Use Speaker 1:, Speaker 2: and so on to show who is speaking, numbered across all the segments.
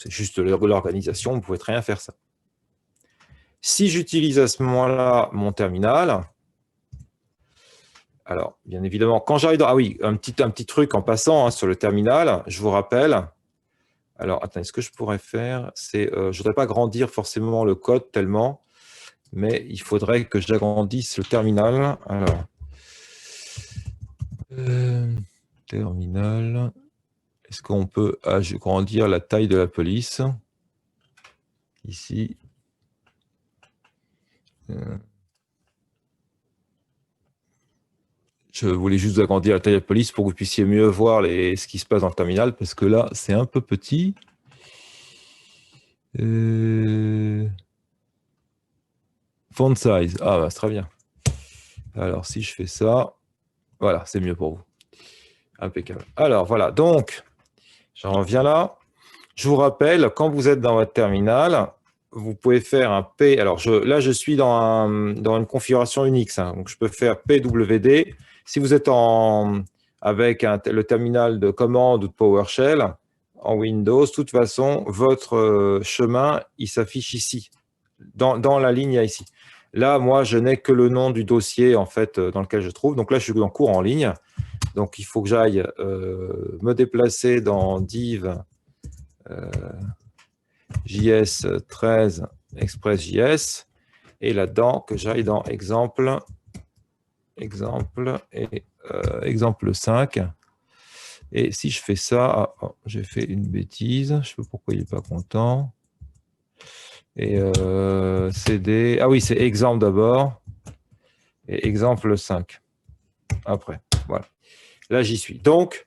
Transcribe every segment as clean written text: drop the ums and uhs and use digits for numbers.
Speaker 1: C'est juste l'organisation, vous pouvez très bien faire ça. Si j'utilise à ce moment-là mon terminal, alors, bien évidemment, quand j'arrive dans... Ah oui, un petit truc en passant sur le terminal, je vous rappelle. Alors, attendez, ce que je pourrais faire, c'est... je ne voudrais pas grandir forcément le code tellement, mais il faudrait que j'agrandisse le terminal. Alors, terminal... Est-ce qu'on peut agrandir la taille de la police? Ici. Je voulais juste agrandir la taille de la police pour que vous puissiez mieux voir ce qui se passe dans le terminal, parce que là, c'est un peu petit. Font size. Ah, bah, c'est très bien. Alors, si je fais ça, voilà, c'est mieux pour vous. Impeccable. Alors, voilà. Donc, j'en reviens là. Je vous rappelle, quand vous êtes dans votre terminal, vous pouvez faire un P. Alors, là, je suis dans une configuration Unix. Donc, je peux faire PWD. Si vous êtes avec le terminal de commande ou de PowerShell en Windows, de toute façon, votre chemin, il s'affiche ici, dans la ligne ici. Là, moi, je n'ai que le nom du dossier en fait dans lequel je trouve. Donc là, je suis en cours en ligne. Donc, il faut que j'aille me déplacer dans div JS 13 Express.js et là-dedans, que j'aille dans exemple et exemple 5. Et si je fais ça, j'ai fait une bêtise, je ne sais pas pourquoi il n'est pas content. Et CD, ah oui, c'est exemple d'abord, et exemple 5 après. Voilà. Là, j'y suis. Donc,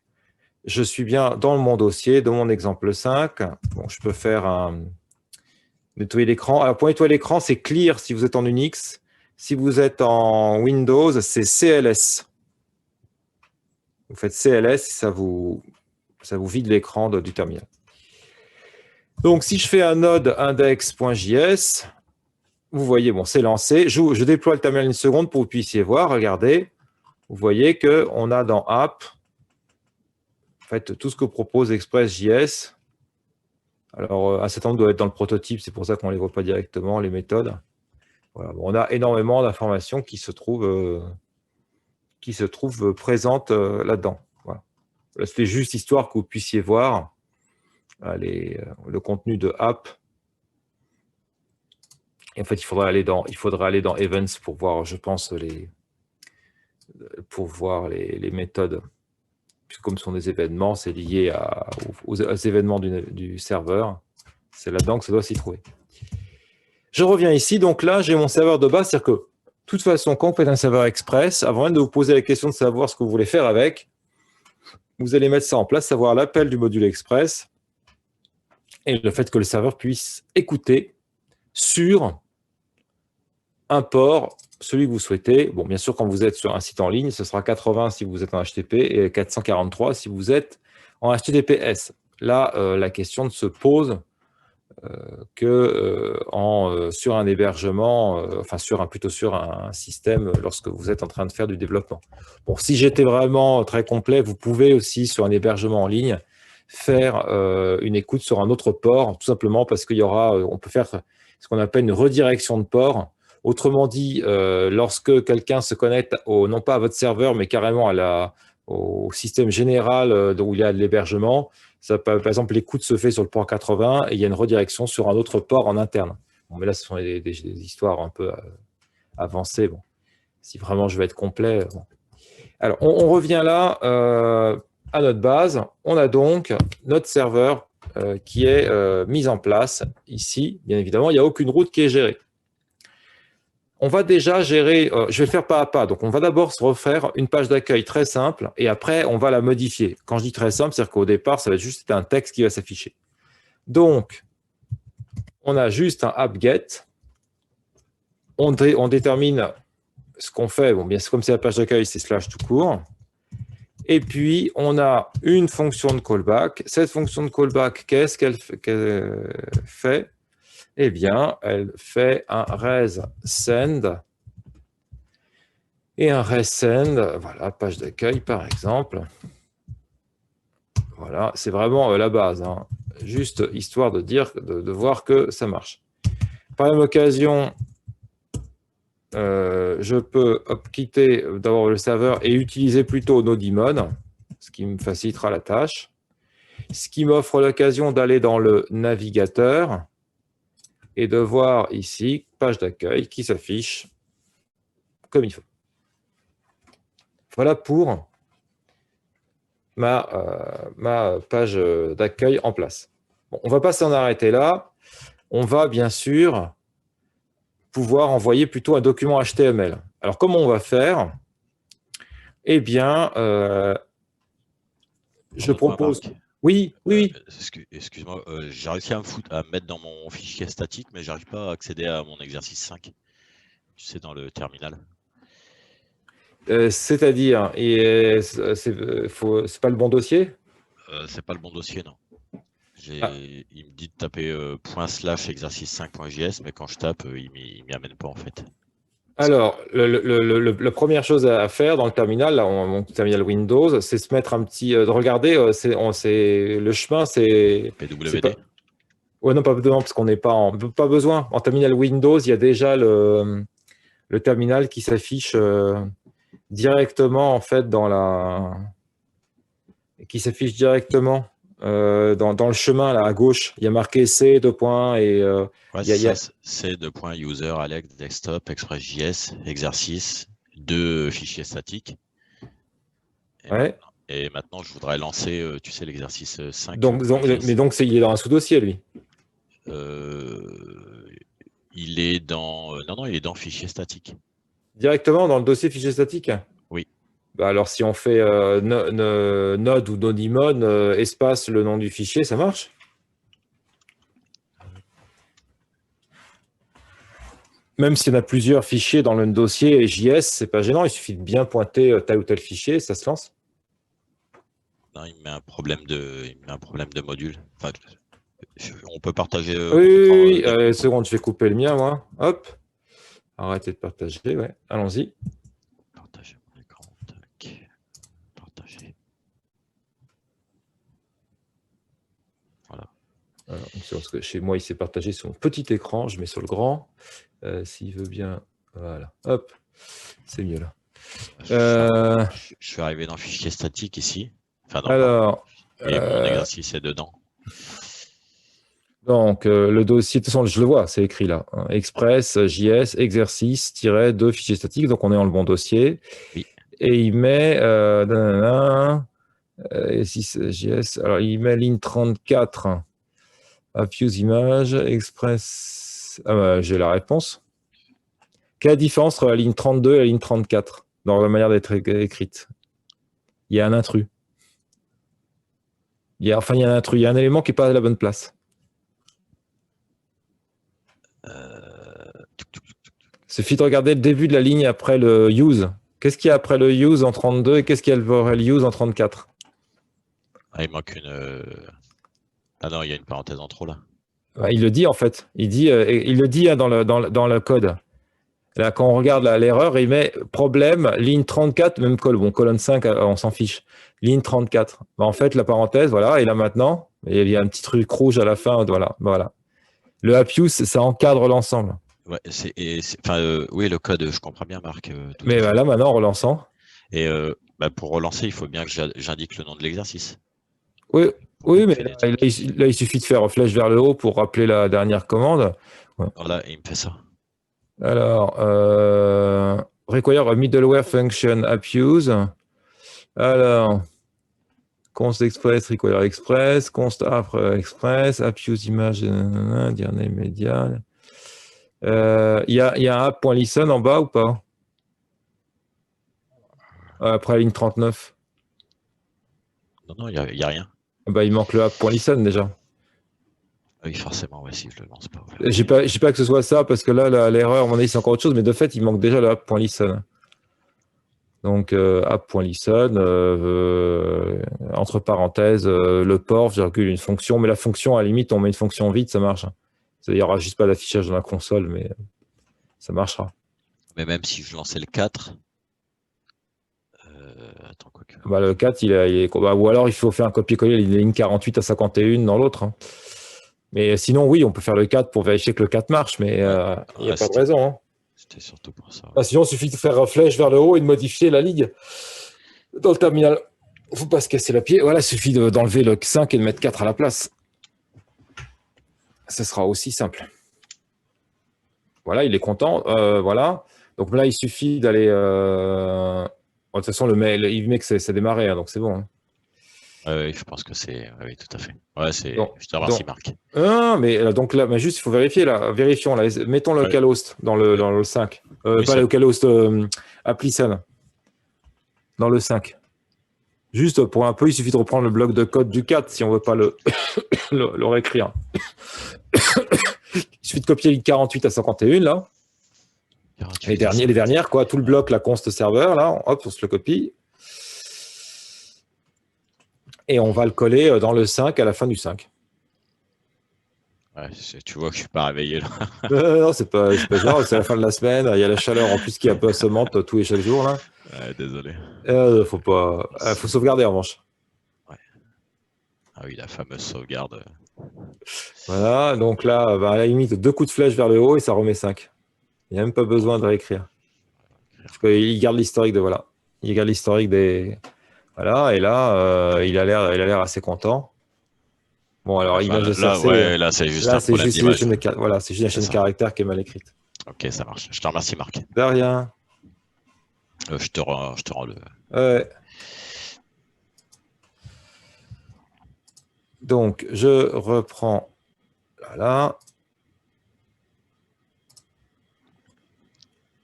Speaker 1: je suis bien dans mon dossier, dans mon exemple 5. Bon, je peux faire nettoyer l'écran. Alors, pour nettoyer l'écran, c'est clear si vous êtes en Unix. Si vous êtes en Windows, c'est CLS. Vous faites CLS, ça vous vide l'écran du terminal. Donc, si je fais un node index.js, vous voyez, bon, c'est lancé. Je déploie le terminal une seconde pour que vous puissiez voir. Regardez, vous voyez qu'on a dans App, en fait, tout ce que propose Express.js. Alors, un certain nombre doit être dans le prototype, c'est pour ça qu'on ne les voit pas directement, les méthodes. Voilà, bon, on a énormément d'informations qui se trouvent présentes là-dedans. Voilà. C'était juste histoire que vous puissiez voir le contenu de App. Et en fait, il faudrait aller dans Events pour voir, je pense, les méthodes. Puisque comme ce sont des événements, c'est lié aux événements du serveur. C'est là-dedans que ça doit s'y trouver. Je reviens ici. Donc là, j'ai mon serveur de base. C'est-à-dire que, de toute façon, quand vous faites un serveur Express, avant même de vous poser la question de savoir ce que vous voulez faire avec, vous allez mettre ça en place, savoir l'appel du module Express et le fait que le serveur puisse écouter sur un port, celui que vous souhaitez. Bon, bien sûr, quand vous êtes sur un site en ligne, ce sera 80 si vous êtes en HTTP et 443 si vous êtes en HTTPS. Là, la question ne se pose que sur un hébergement, plutôt sur un système lorsque vous êtes en train de faire du développement. Bon, si j'étais vraiment très complet, vous pouvez aussi, sur un hébergement en ligne, faire une écoute sur un autre port, tout simplement parce on peut faire ce qu'on appelle une redirection de port. Autrement dit, lorsque quelqu'un se connecte non pas à votre serveur, mais carrément au système général où il y a de l'hébergement, par exemple, l'écoute se fait sur le port 80 et il y a une redirection sur un autre port en interne. Bon, mais là, ce sont des histoires un peu avancées. Bon, si vraiment je veux être complet. Bon. Alors, on revient là à notre base. On a donc notre serveur qui est mis en place ici. Bien évidemment, il n'y a aucune route qui est gérée. On va déjà gérer, je vais le faire pas à pas. Donc, on va d'abord se refaire une page d'accueil très simple et après, on va la modifier. Quand je dis très simple, c'est-à-dire qu'au départ, ça va être juste un texte qui va s'afficher. Donc, on a juste un app-get. On détermine ce qu'on fait. Bon, bien, comme c'est la page d'accueil, c'est slash tout court. Et puis, on a une fonction de callback. Cette fonction de callback, qu'est-ce qu'elle fait? Eh bien, elle fait un res send. Et un resend, voilà, page d'accueil par exemple. Voilà, c'est vraiment la base. Hein. juste histoire de dire, de voir que ça marche. Par la même occasion, je peux quitter d'abord le serveur et utiliser plutôt Nodimon, ce qui me facilitera la tâche. Ce qui m'offre l'occasion d'aller dans le navigateur et de voir ici, page d'accueil qui s'affiche comme il faut. Voilà pour ma page d'accueil en place. Bon, on ne va pas s'en arrêter là. On va bien sûr pouvoir envoyer plutôt un document HTML. Alors, comment on va faire? Eh bien, je propose...
Speaker 2: Marc,
Speaker 1: Oui, oui.
Speaker 2: excuse-moi, j'ai réussi à me mettre dans mon fichier statique, mais j'arrive pas à accéder à mon exercice 5. Tu sais, dans le terminal.
Speaker 1: C'est-à-dire, c'est pas le bon dossier?
Speaker 2: C'est pas le bon dossier, non.
Speaker 1: Ah,
Speaker 2: Il me dit de taper /exercice5.js, mais quand je tape, il m'y amène pas en fait.
Speaker 1: alors, la première chose à faire dans le terminal, là, mon terminal Windows, c'est se mettre un petit... de regarder, le chemin, c'est pas...
Speaker 2: PWD.
Speaker 1: Ouais, non, pas besoin, parce qu'on n'est pas besoin. En terminal Windows, il y a déjà le terminal qui s'affiche directement, en fait, qui s'affiche directement dans le chemin, là, à gauche. Il y a marqué C, deux points, et
Speaker 2: Ouais,
Speaker 1: il y a...
Speaker 2: c'est user, Alex, desktop, express.js, exercice, deux fichiers statiques.
Speaker 1: Ouais.
Speaker 2: Et maintenant, je voudrais lancer, tu sais, l'exercice 5.
Speaker 1: Mais donc, il est dans un sous-dossier, lui.
Speaker 2: Il est dans... non, il est dans fichier statique.
Speaker 1: Directement dans le dossier fichier statique?
Speaker 2: Oui.
Speaker 1: Bah alors, si on fait node ou nodimon, espace, le nom du fichier, ça marche? Même s'il y en a plusieurs fichiers dans le dossier JS, c'est pas gênant, il suffit de bien pointer tel ou tel fichier, ça se lance.
Speaker 2: Non, il me met un problème de module. Enfin, on peut partager
Speaker 1: Oui, seconde, je vais couper le mien, moi. Hop, arrêtez de partager, ouais, allons-y.
Speaker 2: Partager mon écran, tac. Partager. Voilà.
Speaker 1: Alors, parce que chez moi, il s'est partagé sur mon petit écran, je mets sur le grand. S'il veut bien, voilà, hop, c'est mieux là.
Speaker 2: Je suis arrivé dans le fichier statique ici. Enfin,
Speaker 1: Alors,
Speaker 2: et mon exercice est dedans.
Speaker 1: Donc, le dossier, de toute façon, je le vois, c'est écrit là. Hein, Express, JS, exercice-2 fichiers statiques. Donc, on est dans le bon dossier.
Speaker 2: Oui.
Speaker 1: Et il met 6 JS. Alors, il met ligne 34. Use image, Express. Ah, bah, j'ai la réponse. Quelle est la différence entre la ligne 32 et la ligne 34 dans la manière d'être écrite? Il y a un intrus. Il y a un intrus. Il y a un élément qui n'est pas à la bonne place. Suffit de regarder le début de la ligne après le use. Qu'est-ce qu'il y a après le use en 32 et qu'est-ce qu'il y a après le use en 34?
Speaker 2: Ah, il manque une... Ah non, il y a une parenthèse en trop là.
Speaker 1: Il le dit en fait. Il le dit hein, dans le code. Là, quand on regarde l'erreur, il met problème, ligne 34, même colonne 5, on s'en fiche. Ligne 34. Bah, en fait, la parenthèse, voilà, et là maintenant, il y a un petit truc rouge à la fin, voilà. Le Appius, ça encadre l'ensemble.
Speaker 2: Ouais, oui, le code, je comprends bien, Marc.
Speaker 1: Mais là, maintenant, en relançant.
Speaker 2: Et pour relancer, il faut bien que j'indique le nom de l'exercice.
Speaker 1: Oui, mais là, il suffit de faire flèche vers le haut pour rappeler la dernière commande. Ouais.
Speaker 2: Voilà, et il me fait ça.
Speaker 1: Alors, require a middleware function appuse. Alors, const express, require express, const after express, appuse image, dernier media. Il y a un app.listen en bas ou pas? Après la ligne 39.
Speaker 2: Non, il n'y a rien.
Speaker 1: Bah, il manque le app.listen déjà.
Speaker 2: Oui, forcément, ouais, si je le lance pas.
Speaker 1: Je sais pas que ce soit ça, parce que là, l'erreur, à mon avis, c'est encore autre chose, mais de fait, il manque déjà le app.listen. Donc, app.listen, entre parenthèses, le port, virgule, une fonction. Mais la fonction, à la limite, on met une fonction vide, ça marche. Il n'y aura juste pas d'affichage dans la console, mais ça marchera.
Speaker 2: Mais même si je lançais le 4, attends, quoi que...
Speaker 1: Bah, le 4, il est... Bah, ou alors il faut faire un copier-coller les lignes 48 à 51 dans l'autre. Hein. Mais sinon, oui, on peut faire le 4 pour vérifier que le 4 marche, mais il n'y a pas de raison. Hein.
Speaker 2: C'était surtout pour ça.
Speaker 1: Bah, sinon, il suffit de faire flèche vers le haut et de modifier la ligne dans le terminal. Il ne faut pas se casser la pied. Voilà, il suffit d'enlever le 5 et de mettre 4 à la place. Ce sera aussi simple. Voilà, il est content. Voilà. Donc là, il suffit d'aller... De toute façon, il met que c'est démarré, hein, donc c'est bon. Hein.
Speaker 2: Oui, je pense que c'est... Oui, tout à fait. Ouais, je te remercie, Marc.
Speaker 1: Mais donc là, mais juste, il faut vérifier, là. Vérifions, là. Mettons le localhost dans le 5. Oui, pas le localhost, Applyson. Dans le 5. Juste pour un peu, il suffit de reprendre le bloc de code du 4 si on ne veut pas le réécrire. Il suffit de copier les 48 à 51, là. 48 les dernières, quoi. Tout le bloc, la const serveur, là. Hop, on se le copie. Et on va le coller dans le 5 à la fin du 5.
Speaker 2: Ouais, tu vois que je ne suis pas réveillé, là.
Speaker 1: Non, c'est pas grave, c'est la fin de la semaine. Il y a la chaleur en plus qui est un peu assommante tous et chaque jour, là.
Speaker 2: Ouais, désolé.
Speaker 1: Faut sauvegarder, en revanche.
Speaker 2: Ouais. Ah oui, la fameuse sauvegarde.
Speaker 1: Voilà, donc là, à la limite, 2 coups de flèche vers le haut et ça remet 5. Il n'y a même pas besoin de réécrire. Parce qu'il garde l'historique de voilà. Il garde l'historique des... Voilà, et là, il a l'air assez content. Bon, alors, image SRC...
Speaker 2: Là, c'est juste un problème d'image.
Speaker 1: Voilà, c'est juste la chaîne de caractères qui est mal écrite.
Speaker 2: Ok, ça marche. Je te remercie, Marc.
Speaker 1: De rien.
Speaker 2: Je te rends le...
Speaker 1: Ouais. Donc, je reprends... Voilà.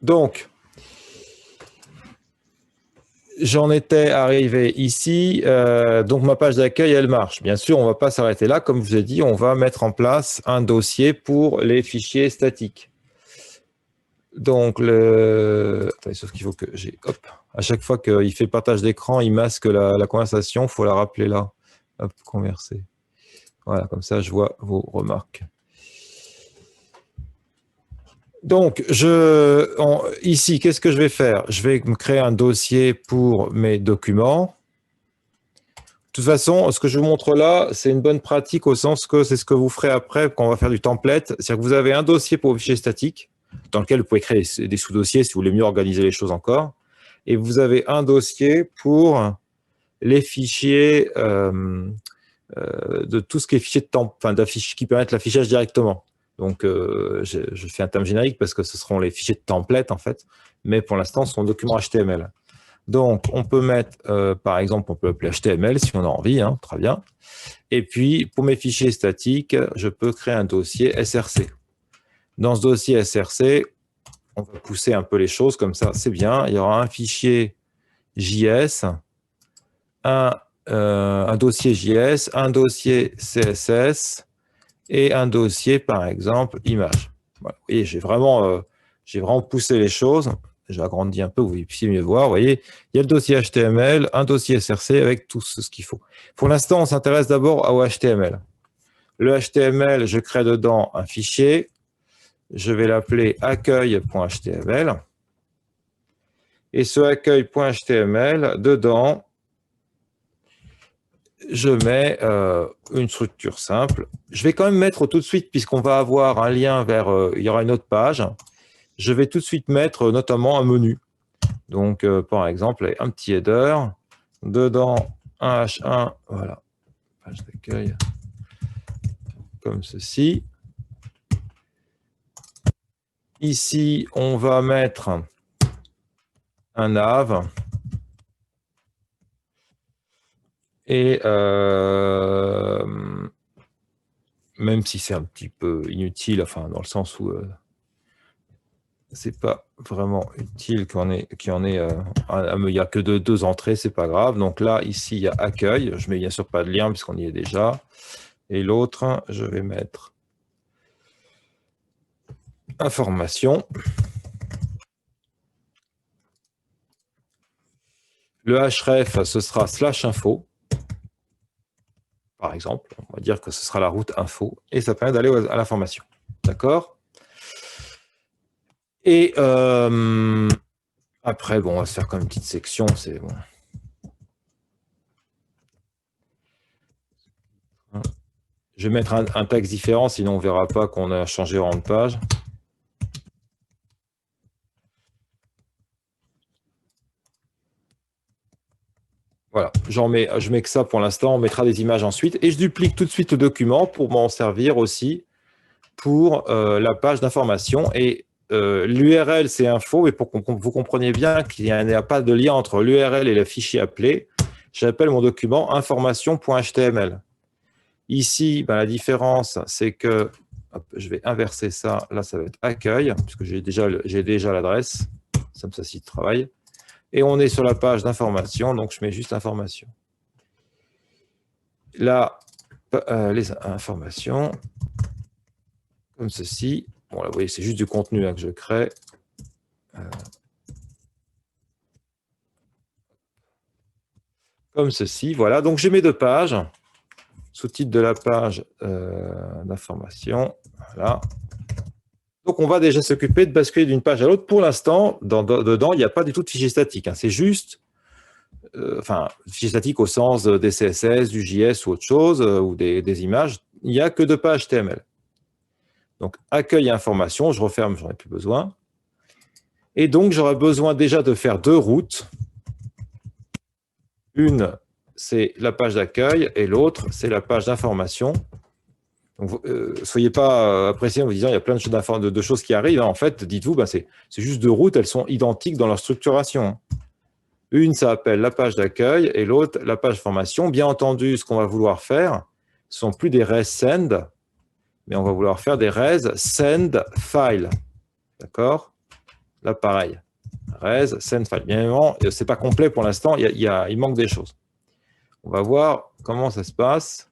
Speaker 1: Donc, j'en étais arrivé ici. Donc, ma page d'accueil, elle marche. Bien sûr, on ne va pas s'arrêter là. Comme je vous ai dit, on va mettre en place un dossier pour les fichiers statiques. Donc, attendez, sauf qu'il faut que j'ai... Hop. À chaque fois qu'il fait partage d'écran, il masque la conversation. Il faut la rappeler là. Hop, converser. Voilà, comme ça, je vois vos remarques. Donc, ici, qu'est-ce que je vais faire? Je vais me créer un dossier pour mes documents. De toute façon, ce que je vous montre là, c'est une bonne pratique au sens que c'est ce que vous ferez après quand on va faire du template. C'est-à-dire que vous avez un dossier pour vos fichiers statiques, dans lequel vous pouvez créer des sous-dossiers si vous voulez mieux organiser les choses encore. Et vous avez un dossier pour les fichiers de tout ce qui est fichier de temps, enfin, qui permettent l'affichage directement. Donc, je fais un terme générique parce que ce seront les fichiers de template, en fait. Mais pour l'instant, ce sont documents HTML. Donc, on peut mettre, par exemple, on peut appeler HTML si on a envie, hein, très bien. Et puis, pour mes fichiers statiques, je peux créer un dossier SRC. Dans ce dossier SRC, on va pousser un peu les choses comme ça, c'est bien. Il y aura un fichier JS, un dossier JS, un dossier CSS, et un dossier, par exemple, image. Voilà. Vous voyez, j'ai vraiment poussé les choses. J'ai agrandi un peu, vous puissiez mieux voir. Vous voyez, il y a le dossier HTML, un dossier SRC avec tout ce qu'il faut. Pour l'instant, on s'intéresse d'abord au HTML. Le HTML, je crée dedans un fichier. Je vais l'appeler accueil.html. Et ce accueil.html, dedans, je mets une structure simple. Je vais quand même mettre tout de suite, puisqu'on va avoir un lien vers... il y aura une autre page. Je vais tout de suite mettre notamment un menu. Donc, par exemple, un petit header. Dedans, un H1. Voilà. Page d'accueil. Comme ceci. Ici, on va mettre un nav. Et même si c'est un petit peu inutile, enfin dans le sens où c'est pas vraiment utile qu'il n'y a que deux entrées, c'est pas grave. Donc là, ici, il y a accueil. Je mets bien sûr pas de lien puisqu'on y est déjà. Et l'autre, je vais mettre information. Le href, ce sera /info. Par exemple, on va dire que ce sera la route info, et ça permet d'aller à l'information. D'accord? Et après, bon, on va se faire comme une petite section, c'est bon. Je vais mettre un texte différent, sinon on ne verra pas qu'on a changé rang de page. Voilà, je mets que ça pour l'instant, on mettra des images ensuite. Et je duplique tout de suite le document pour m'en servir aussi pour la page d'information. Et l'URL, c'est info, mais pour que vous compreniez bien qu'il n'y a pas de lien entre l'URL et le fichier appelé, j'appelle mon document information.html. Ici, ben, la différence, c'est que hop, je vais inverser ça. Là, ça va être accueil, puisque j'ai déjà l'adresse. Ça me facilite le travail. Et on est sur la page d'information, donc je mets juste information. Là, les informations, comme ceci. Bon, là, vous voyez, c'est juste du contenu que je crée. Comme ceci, voilà. Donc, j'ai mes deux pages. Sous-titre de la page d'information. Voilà. Donc, on va déjà s'occuper de basculer d'une page à l'autre. Pour l'instant, dedans, il n'y a pas du tout de fichier statique. C'est juste, fichier statique au sens des CSS, du JS ou autre chose, ou des images. Il n'y a que deux pages HTML. Donc, accueil et information, je referme, j'en ai plus besoin. Et donc, j'aurais besoin déjà de faire deux routes. Une, c'est la page d'accueil, et l'autre, c'est la page d'information. Donc, soyez pas appréciés en vous disant il y a plein de choses qui arrivent. En fait, dites-vous, ben, c'est juste deux routes, elles sont identiques dans leur structuration. Une, ça s'appelle la page d'accueil, et l'autre, la page formation. Bien entendu, ce qu'on va vouloir faire, ce ne sont plus des res send, mais on va vouloir faire des res send file. D'accord? Là, pareil. Res send file. Bien évidemment, ce n'est pas complet pour l'instant, il manque des choses. On va voir comment ça se passe.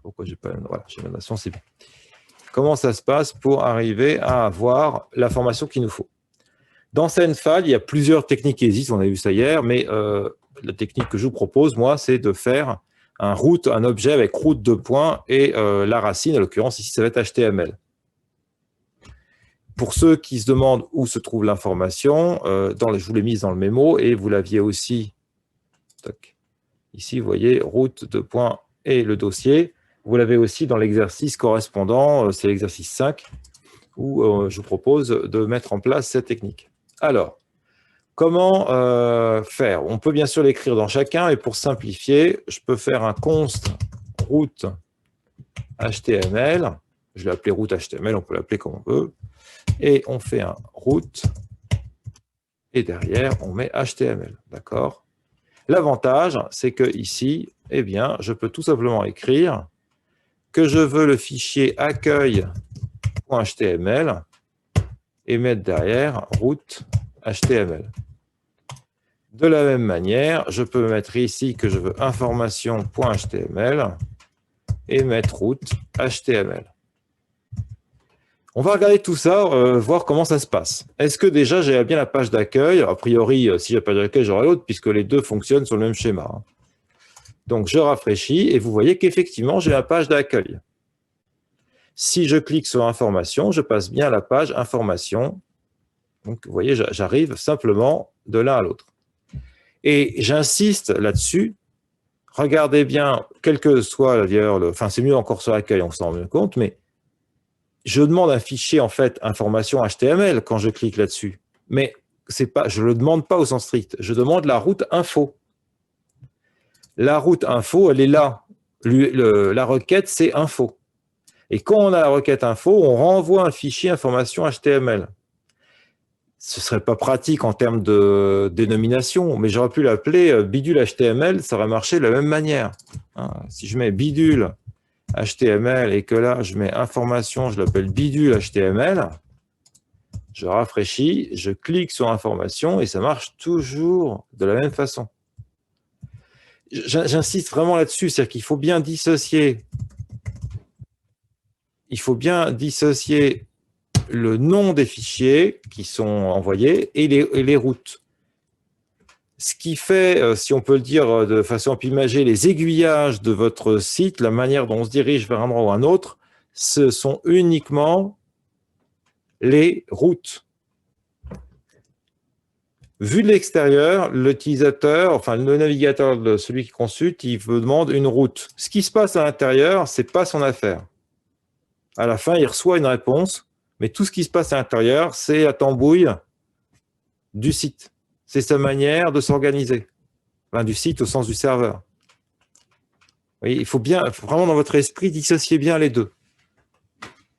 Speaker 1: Pourquoi j'ai pas... Voilà, j'ai la notation, c'est bien. Comment ça se passe pour arriver à avoir l'information qu'il nous faut. Dans Sendfile, il y a plusieurs techniques qui existent, on a vu ça hier, mais la technique que je vous propose, moi, c'est de faire un objet avec route de points et la racine, en l'occurrence, ici, ça va être HTML. Pour ceux qui se demandent où se trouve l'information, je vous l'ai mise dans le mémo et vous l'aviez aussi. Ici, vous voyez, route de points et le dossier. Vous l'avez aussi dans l'exercice correspondant, c'est l'exercice 5, où je vous propose de mettre en place cette technique. Alors, comment faire? On peut bien sûr l'écrire dans chacun, et pour simplifier, je peux faire un const route HTML. Je l'ai appelé route HTML, on peut l'appeler comme on veut. Et on fait un route, et derrière, on met HTML. D'accord? L'avantage, c'est que ici, eh bien, je peux tout simplement écrire que je veux le fichier accueil.html et mettre derrière route HTML. De la même manière, je peux mettre ici que je veux information.html et mettre route HTML. On va regarder tout ça, voir comment ça se passe. Est-ce que déjà j'ai bien la page d'accueil? A priori, si j'ai la page d'accueil, j'aurai l'autre, puisque les deux fonctionnent sur le même schéma. Donc, je rafraîchis et vous voyez qu'effectivement, j'ai la page d'accueil. Si je clique sur information, je passe bien à la page information. Donc, vous voyez, j'arrive simplement de l'un à l'autre. Et j'insiste là-dessus. Regardez bien, quel que soit d'ailleurs, c'est mieux encore sur l'accueil, on s'en rend compte, mais je demande un fichier, en fait, information HTML quand je clique là-dessus. Mais je ne le demande pas au sens strict. Je demande la route info. La route info, elle est là. La requête, c'est info. Et quand on a la requête info, on renvoie un fichier information HTML. Ce ne serait pas pratique en termes de dénomination, mais j'aurais pu l'appeler bidule HTML, ça aurait marché de la même manière. Si je mets bidule HTML et que là, je mets information, je l'appelle bidule HTML, je rafraîchis, je clique sur information et ça marche toujours de la même façon. J'insiste vraiment là-dessus, c'est-à-dire qu'il faut bien dissocier. Il faut bien dissocier le nom des fichiers qui sont envoyés et les routes. Ce qui fait, si on peut le dire de façon imagée, les aiguillages de votre site, la manière dont on se dirige vers un endroit ou un autre, ce sont uniquement les routes. Vu de l'extérieur, l'utilisateur, enfin le navigateur, de celui qui consulte, il vous demande une route. Ce qui se passe à l'intérieur, ce n'est pas son affaire. À la fin, il reçoit une réponse, mais tout ce qui se passe à l'intérieur, c'est la tambouille du site. C'est sa manière de s'organiser. Enfin, du site au sens du serveur. Oui, il faut vraiment dans votre esprit dissocier bien les deux.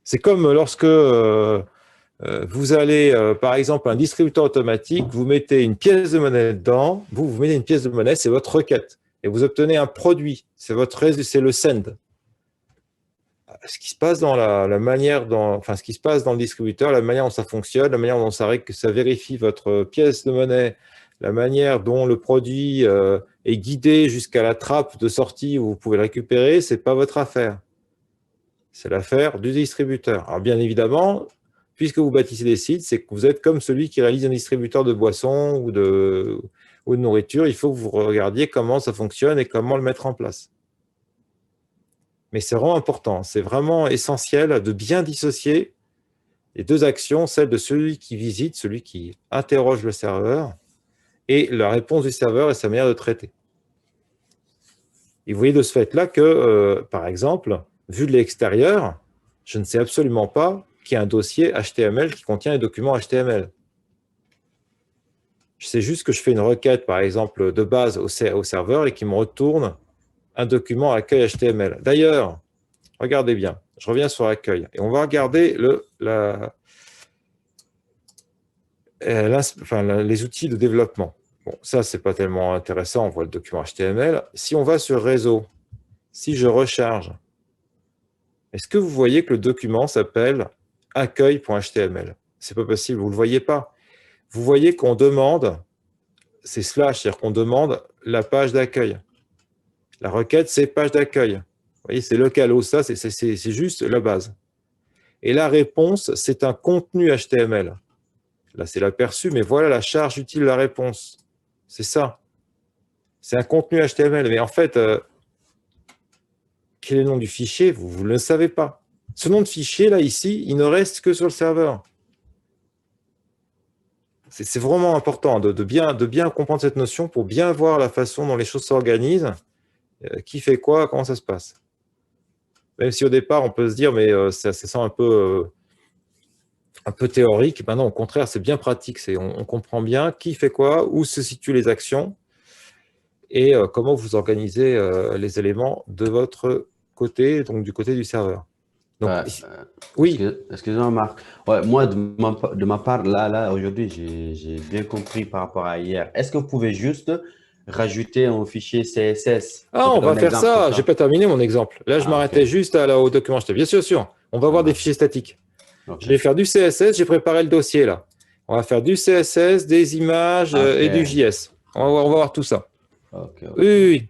Speaker 1: C'est comme lorsque vous allez, par exemple, un distributeur automatique, vous mettez une pièce de monnaie dedans, vous mettez une pièce de monnaie, c'est votre requête, et vous obtenez un produit, c'est le send. Ce qui se passe dans ce qui se passe dans le distributeur, la manière dont ça fonctionne, la manière dont ça vérifie votre pièce de monnaie, la manière dont le produit est guidé jusqu'à la trappe de sortie où vous pouvez le récupérer, ce n'est pas votre affaire. C'est l'affaire du distributeur. Alors bien évidemment, puisque vous bâtissez des sites, c'est que vous êtes comme celui qui réalise un distributeur de boissons ou de nourriture. Il faut que vous regardiez comment ça fonctionne et comment le mettre en place. Mais c'est vraiment important, c'est vraiment essentiel de bien dissocier les deux actions, celle de celui qui visite, celui qui interroge le serveur, et la réponse du serveur et sa manière de traiter. Et vous voyez de ce fait-là que, par exemple, vu de l'extérieur, je ne sais absolument pas qu'il y a un dossier HTML qui contient les documents HTML. Je sais juste que je fais une requête, par exemple, de base au serveur et qui me retourne un document accueil HTML. D'ailleurs, regardez bien, je reviens sur accueil et on va regarder les outils de développement. Bon, ça, ce n'est pas tellement intéressant, on voit le document HTML. Si on va sur réseau, si je recharge, est-ce que vous voyez que le document s'appelle accueil.html? Ce n'est pas possible, vous ne le voyez pas. Vous voyez qu'on demande, c'est slash, c'est-à-dire qu'on demande la page d'accueil. La requête, c'est page d'accueil. Vous voyez, c'est localhost, ça, c'est juste la base. Et la réponse, c'est un contenu HTML. Là, c'est l'aperçu, mais voilà la charge utile de la réponse. C'est ça. C'est un contenu HTML. Mais en fait, quel est le nom du fichier? Vous ne le savez pas. Ce nom de fichier, là, ici, il ne reste que sur le serveur. C'est vraiment important de bien comprendre cette notion pour bien voir la façon dont les choses s'organisent, qui fait quoi, comment ça se passe. Même si au départ, on peut se dire, mais ça sent un peu théorique, ben non, au contraire, c'est bien pratique. On comprend bien qui fait quoi, où se situent les actions et comment vous organisez les éléments de votre côté, donc du côté du serveur. Donc,
Speaker 3: Ouais,
Speaker 1: oui.
Speaker 3: Excusez-moi, Marc. Ouais, moi, de ma part, là aujourd'hui, j'ai bien compris par rapport à hier. Est-ce que vous pouvez juste rajouter un fichier CSS?
Speaker 1: Ah, on va faire ça. Je n'ai pas terminé mon exemple. Là, je m'arrêtais juste au document. Bien sûr. On va avoir des fichiers statiques. Je vais faire du CSS. J'ai préparé le dossier là. On va faire du CSS, des images et du JS. On va voir tout ça. Oui.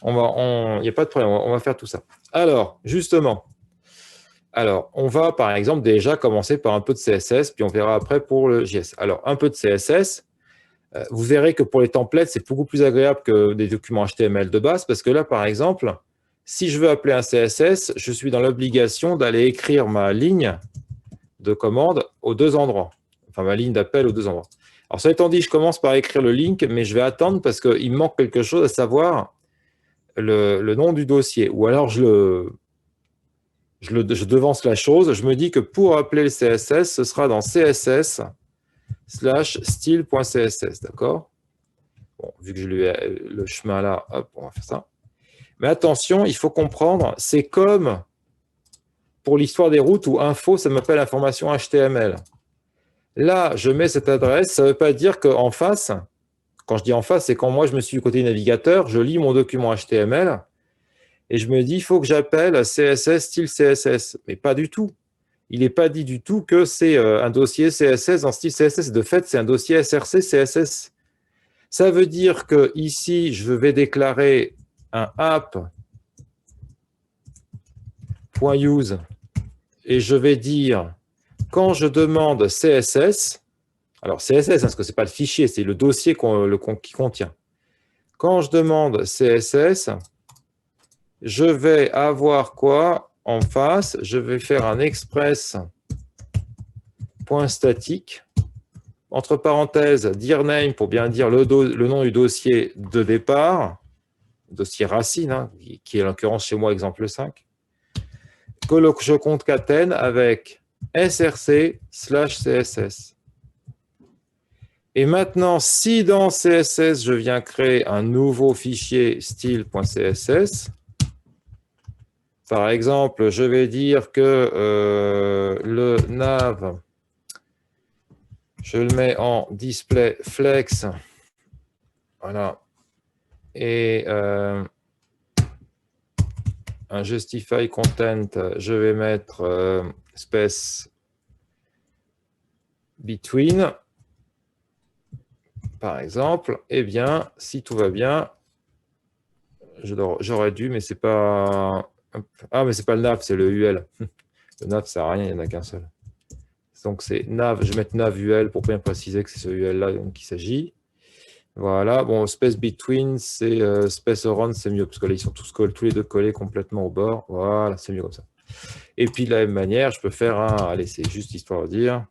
Speaker 1: Il n'y a pas de problème. On va faire tout ça. Alors, justement. On va, par exemple, déjà commencer par un peu de CSS, puis on verra après pour le JS. Alors, un peu de CSS. Vous verrez que pour les templates, c'est beaucoup plus agréable que des documents HTML de base, parce que là, par exemple, si je veux appeler un CSS, je suis dans l'obligation d'aller écrire ma ligne de commande aux deux endroits. Enfin, ma ligne d'appel aux deux endroits. Alors, ça étant dit, je commence par écrire le link, mais je vais attendre parce qu'il me manque quelque chose, à savoir le nom du dossier. Ou alors, je devance la chose. Je me dis que pour appeler le CSS, ce sera dans CSS/style.css, d'accord? Bon, vu que je lui ai le chemin là, hop, on va faire ça. Mais attention, il faut comprendre, c'est comme pour l'histoire des routes où info, ça m'appelle information HTML. Là, je mets cette adresse, ça ne veut pas dire qu'en face, quand je dis en face, c'est quand moi je me suis du côté du navigateur, je lis mon document HTML et je me dis, il faut que j'appelle CSS style CSS. Mais pas du tout. Il n'est pas dit du tout que c'est un dossier CSS en style CSS. De fait, c'est un dossier SRC CSS. Ça veut dire que ici, je vais déclarer un app.use et je vais dire, quand je demande CSS, alors CSS, parce que ce n'est pas le fichier, c'est le dossier qui contient. Quand je demande CSS, je vais avoir quoi en face? Je vais faire un express.static entre parenthèses, dir name pour bien dire le nom du dossier de départ, dossier racine, hein, qui est en l'occurrence chez moi exemple 5, que je concatène avec src/css. Et maintenant, si dans CSS, je viens créer un nouveau fichier style.css, par exemple, je vais dire que le nav, je le mets en display flex, voilà, et un justify content, je vais mettre space between, par exemple. Eh bien, si tout va bien, j'aurais dû, mais c'est pas... Ah, mais c'est pas le nav, c'est le UL. Le nav, ça sert à rien, il n'y en a qu'un seul. Donc, c'est nav, je vais mettre nav UL pour bien préciser que c'est ce UL-là qu'il s'agit. Voilà, bon, space between, c'est space around, c'est mieux, parce que là, ils sont tous les deux collés complètement au bord. Voilà, c'est mieux comme ça. Et puis, de la même manière, je peux faire un... Allez, c'est juste histoire de dire...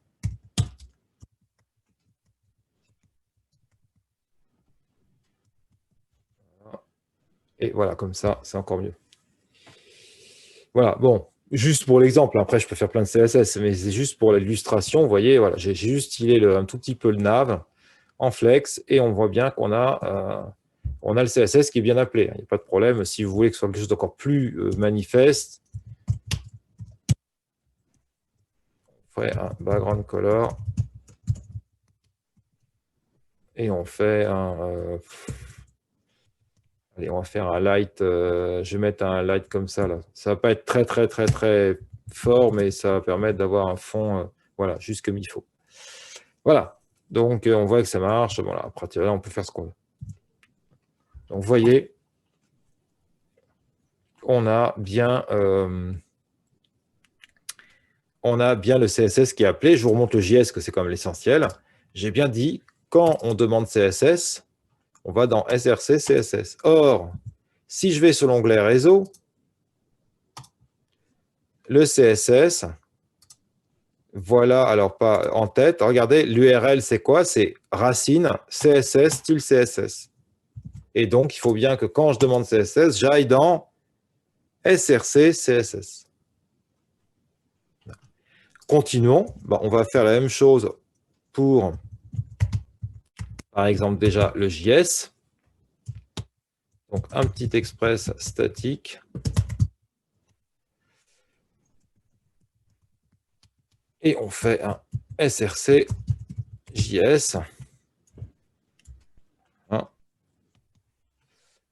Speaker 1: Et voilà, comme ça, c'est encore mieux. Voilà, bon, juste pour l'exemple, après je peux faire plein de CSS, mais c'est juste pour l'illustration, vous voyez, voilà, j'ai juste stylé un tout petit peu le nav en flex, et on voit bien qu'on a, le CSS qui est bien appelé, il n'y a pas de problème. Si vous voulez que ce soit quelque chose d'encore plus manifeste, on fait un background color, et on fait un... allez, on va faire un light, je vais mettre un light comme ça, là. Ça ne va pas être très, très, très, très fort, mais ça va permettre d'avoir un fond, voilà, juste comme il faut. Voilà, donc on voit que ça marche. Bon, là, à partir de là, on peut faire ce qu'on veut. Donc, vous voyez, on a bien le CSS qui est appelé. Je vous remonte le JS, que c'est quand même l'essentiel. J'ai bien dit, quand on demande CSS, on va dans src CSS. Or, si je vais sur l'onglet réseau, le CSS, voilà, alors pas en tête, regardez, l'URL c'est quoi? C'est racine CSS style CSS. Et donc, il faut bien que quand je demande CSS, j'aille dans src CSS. Continuons, on va faire la même chose pour, par exemple, déjà le JS. Donc, un petit express statique. Et on fait un src JS.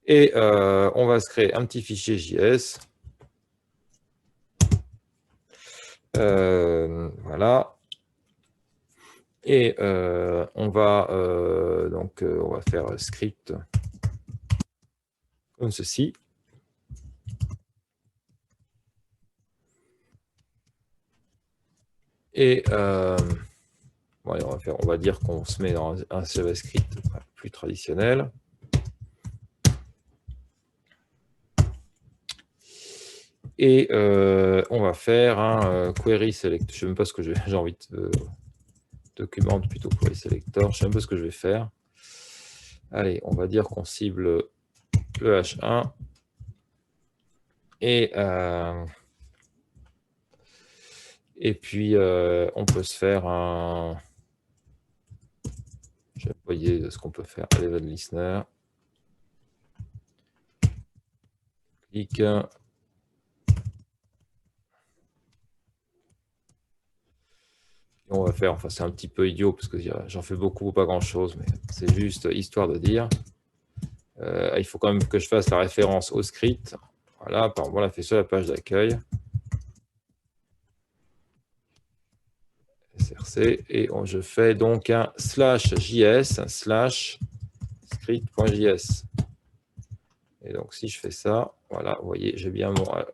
Speaker 1: Et on va se créer un petit fichier JS. Voilà. Et on va faire script comme ceci. Et on va dire qu'on se met dans un JavaScript plus traditionnel. Et on va faire un query select. Je ne sais même pas ce que j'ai envie de document plutôt query selector. Je ne sais même pas ce que je vais faire. Allez, on va dire qu'on cible le H1. Et puis, on peut se faire un... Je vais envoyer ce qu'on peut faire. Level listener. Clic. On va faire, enfin c'est un petit peu idiot parce que j'en fais beaucoup, pas grand chose, mais c'est juste histoire de dire. Il faut quand même que je fasse la référence au script. Voilà, par exemple, on l'a fait sur la page d'accueil. src, et je fais donc un /js /script.js. Et donc si je fais ça, voilà, vous voyez,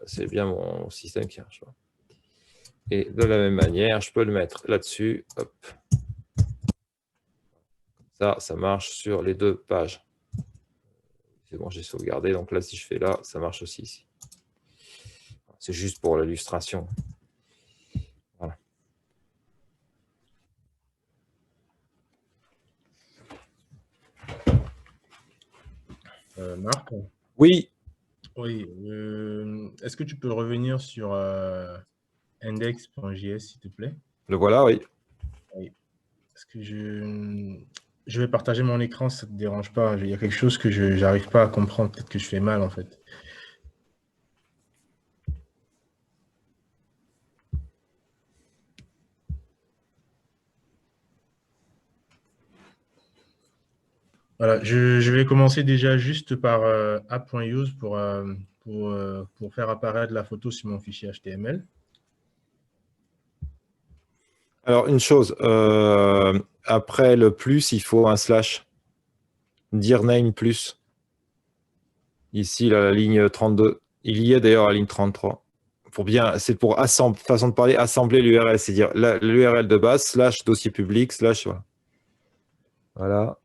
Speaker 1: c'est bien mon système qui marche. Et de la même manière, je peux le mettre là-dessus. Hop. Ça marche sur les deux pages. C'est bon, j'ai sauvegardé. Donc là, si je fais là, ça marche aussi ici. C'est juste pour l'illustration. Voilà.
Speaker 4: Marc?
Speaker 1: Oui,
Speaker 4: Oui. Est-ce que tu peux revenir sur index.js, s'il te plaît?
Speaker 1: le voilà, oui.
Speaker 4: Oui. Parce que je vais partager mon écran si ça ne te dérange pas. Il y a quelque chose que je n'arrive pas à comprendre. Peut-être que je fais mal, en fait. Voilà, je vais commencer déjà juste par app.use pour faire apparaître la photo sur mon fichier HTML.
Speaker 1: Alors, une chose, après le plus, il faut un slash. Dir name plus. Ici, là, la ligne 32. Il y est d'ailleurs à la ligne 33. C'est pour façon de parler, assembler l'URL, c'est-à-dire l'URL de base, slash dossier public, slash, voilà. Voilà.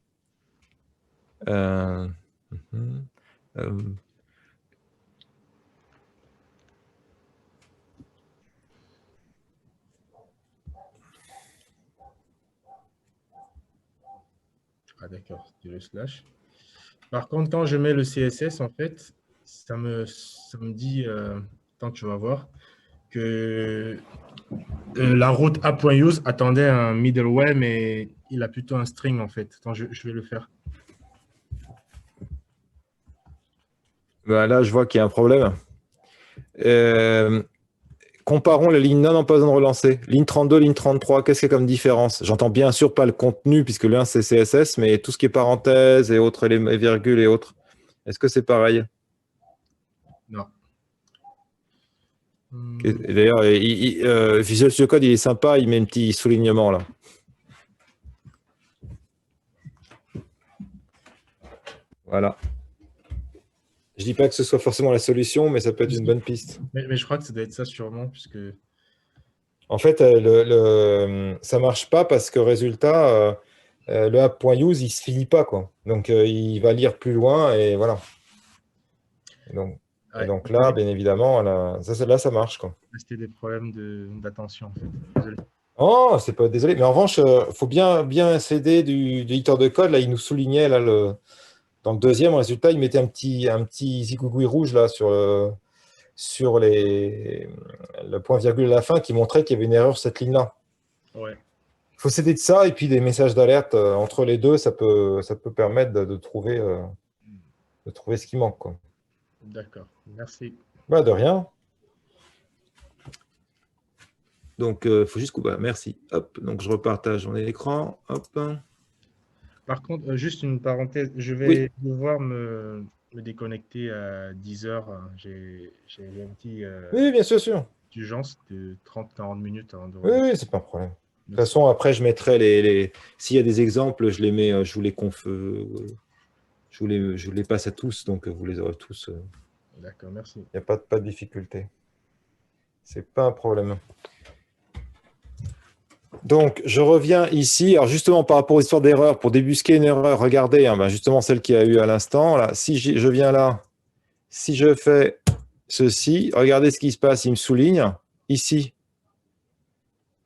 Speaker 1: Euh, mhm. Euh,
Speaker 4: Ah, d'accord, c'est le slash. Par contre, quand je mets le CSS, en fait, ça me dit, tant que tu vas voir, que la route app.use attendait un middleware, mais il a plutôt un string, en fait. Attends, je vais le faire.
Speaker 1: ben là, je vois qu'il y a un problème. Comparons les lignes non, pas besoin de relancer. Ligne 32, ligne 33, qu'est-ce qu'il y a comme différence? J'entends bien sûr pas le contenu, puisque l'un c'est CSS, mais tout ce qui est parenthèses et autres, les virgules et autres. Est-ce que c'est pareil?
Speaker 4: Non.
Speaker 1: Et d'ailleurs, Visual Studio Code, il est sympa, il met un petit soulignement là. Voilà. Je dis pas que ce soit forcément la solution, mais ça peut être une bonne piste.
Speaker 4: Mais je crois que ça doit être ça sûrement, puisque...
Speaker 1: En fait, ça marche pas parce que résultat, le app.use, il se finit pas, quoi. Donc, il va lire plus loin et voilà. Et donc,
Speaker 4: Ouais,
Speaker 1: là, bien évidemment, là, ça marche, quoi.
Speaker 4: c'était des problèmes d'attention, en fait. Désolé.
Speaker 1: Oh, c'est pas désolé. Mais en revanche, faut bien s'aider du éditeur de code. Là, il nous soulignait là, dans le deuxième résultat, il mettait un petit zigouigoui rouge là sur le point virgule à la fin qui montrait qu'il y avait une erreur sur cette ligne-là.
Speaker 4: Ouais,
Speaker 1: Il faut s'aider de ça et puis des messages d'alerte entre les deux, ça peut permettre de trouver ce qui manque, quoi.
Speaker 4: d'accord. Merci.
Speaker 1: Bah, de rien. Donc, il faut juste couper. Merci. Hop, donc je repartage mon écran. Hop.
Speaker 4: Par contre, juste une parenthèse, je
Speaker 1: Oui,
Speaker 4: vais devoir me déconnecter à 10 heures. J'ai un petit
Speaker 1: oui, bien sûr, sûr.
Speaker 4: urgence de 30-40 minutes avant de
Speaker 1: Oui,
Speaker 4: revenir.
Speaker 1: oui, c'est pas un problème. De toute
Speaker 4: Merci.
Speaker 1: façon, après, je mettrai s'il y a des exemples, je les mets, je vous les passe à tous, donc vous les aurez tous.
Speaker 4: D'accord, merci.
Speaker 1: Il n'y a pas de difficulté. C'est pas un problème. Donc, je reviens ici. Alors, justement, par rapport aux histoires d'erreurs, pour débusquer une erreur, regardez, hein, ben, justement, celle qu'il y a eu à l'instant. Là, si je viens là, si je fais ceci, regardez ce qui se passe. Il me souligne ici.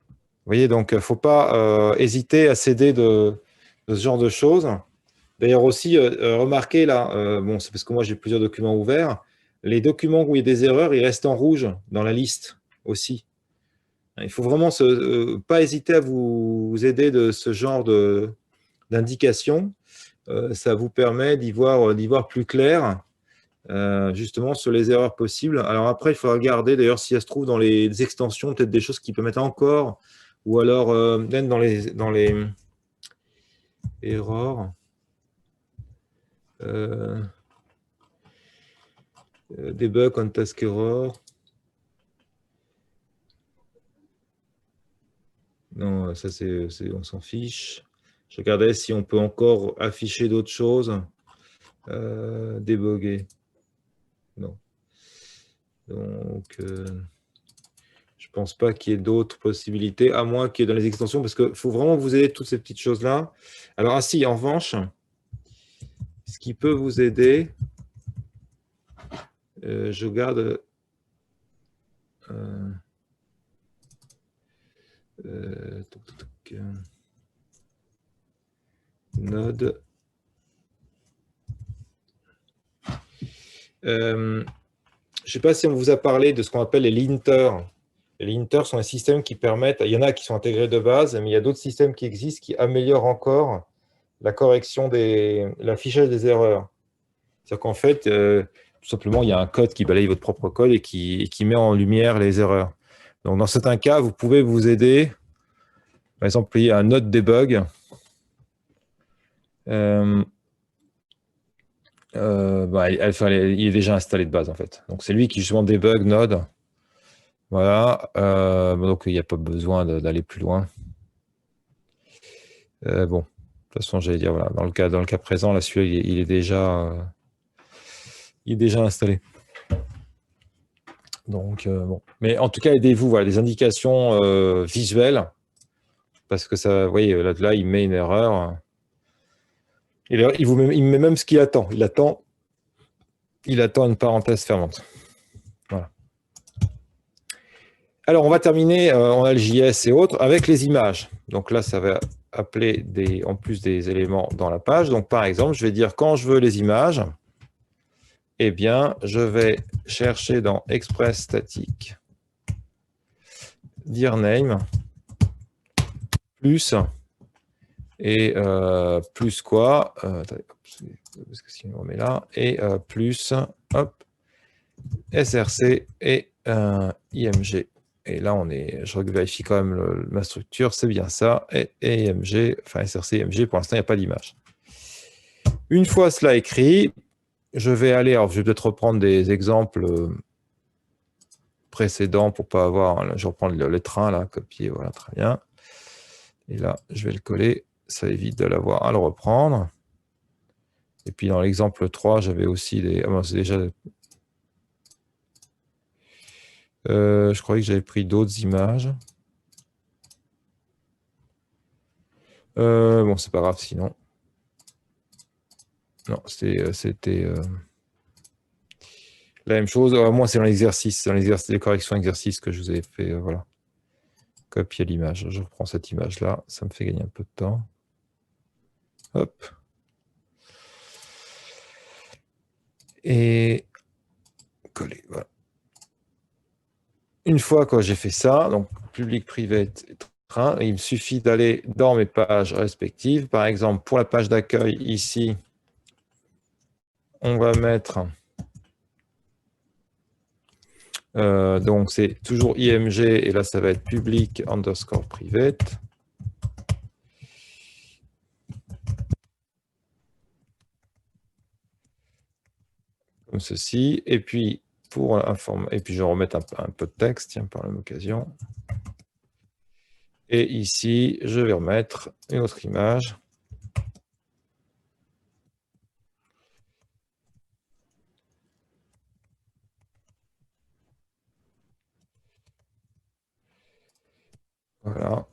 Speaker 1: Vous voyez, donc, il ne faut pas hésiter à s'aider de ce genre de choses. D'ailleurs aussi, remarquez là, bon, c'est parce que moi j'ai plusieurs documents ouverts, les documents où il y a des erreurs, ils restent en rouge dans la liste aussi. Il faut vraiment pas hésiter à vous aider de ce genre d'indications. Ça vous permet d'y voir plus clair, justement sur les erreurs possibles. Alors après, il faut regarder d'ailleurs si ça se trouve dans les extensions, peut-être des choses qui peuvent mettre encore, ou alors même dans les erreurs. Debug on task error. Non, ça on s'en fiche. Je regardais si on peut encore afficher d'autres choses. Débugger. Non. Donc, je pense pas qu'il y ait d'autres possibilités, à moins qu'il y ait dans les extensions, parce qu'il faut vraiment vous aider de toutes ces petites choses-là. Alors, si, en revanche, ce qui peut vous aider, je garde... Node je ne sais pas si on vous a parlé de ce qu'on appelle les linters. Les linters sont un système qui permettent, il y en a qui sont intégrés de base, mais il y a d'autres systèmes qui existent qui améliorent encore la correction l'affichage des erreurs. C'est-à-dire qu'en fait, tout simplement, il y a un code qui balaye votre propre code et qui met en lumière les erreurs. Donc, dans certains cas, vous pouvez vous aider. Par exemple, il y a un node debug. Il est déjà installé de base, en fait. Donc, c'est lui qui, justement, debug node. Voilà. Donc, il n'y a pas besoin d'aller plus loin. Bon, de toute façon, j'allais dire, voilà, dans le cas présent, là, celui-là, il est déjà installé. Donc, bon. Mais en tout cas, aidez-vous, voilà, des indications visuelles, parce que ça, vous voyez, là, il met une erreur. Et là, il met même ce qu'il attend. Il attend une parenthèse fermante. Voilà. Alors, on va terminer, on a le JS et autres, avec les images. Donc là, ça va appeler en plus des éléments dans la page. Donc, par exemple, je vais dire quand je veux les images, eh bien, je vais chercher dans Express statique, dire name, plus, et plus quoi attendez, parce que si on remet là, et plus, hop, src et img. Et là, je vérifie quand même ma structure, c'est bien ça, et img, enfin src, img, pour l'instant, il n'y a pas d'image. Une fois cela écrit, je vais aller, alors je vais peut-être reprendre des exemples précédents pour ne pas avoir, je reprends les trains, là, copier, voilà, très bien. Et là, je vais le coller, ça évite de l'avoir à le reprendre. Et puis dans l'exemple 3, j'avais aussi des... Ah bon, c'est déjà... je croyais que j'avais pris d'autres images. Bon, c'est pas grave sinon. Non, c'était la même chose. Moi, c'est dans l'exercice, les corrections exercices que je vous ai fait. Voilà. Copier l'image. Je reprends cette image-là. Ça me fait gagner un peu de temps. Hop. Et coller. Voilà. Une fois que j'ai fait ça, donc public, privé, train, il me suffit d'aller dans mes pages respectives. Par exemple, pour la page d'accueil, ici, on va mettre... donc, c'est toujours img, et là, ça va être public underscore private. Comme ceci. Et puis, et puis je vais remettre un peu de texte, tiens, par la même occasion. Et ici, je vais remettre une autre image. Voilà.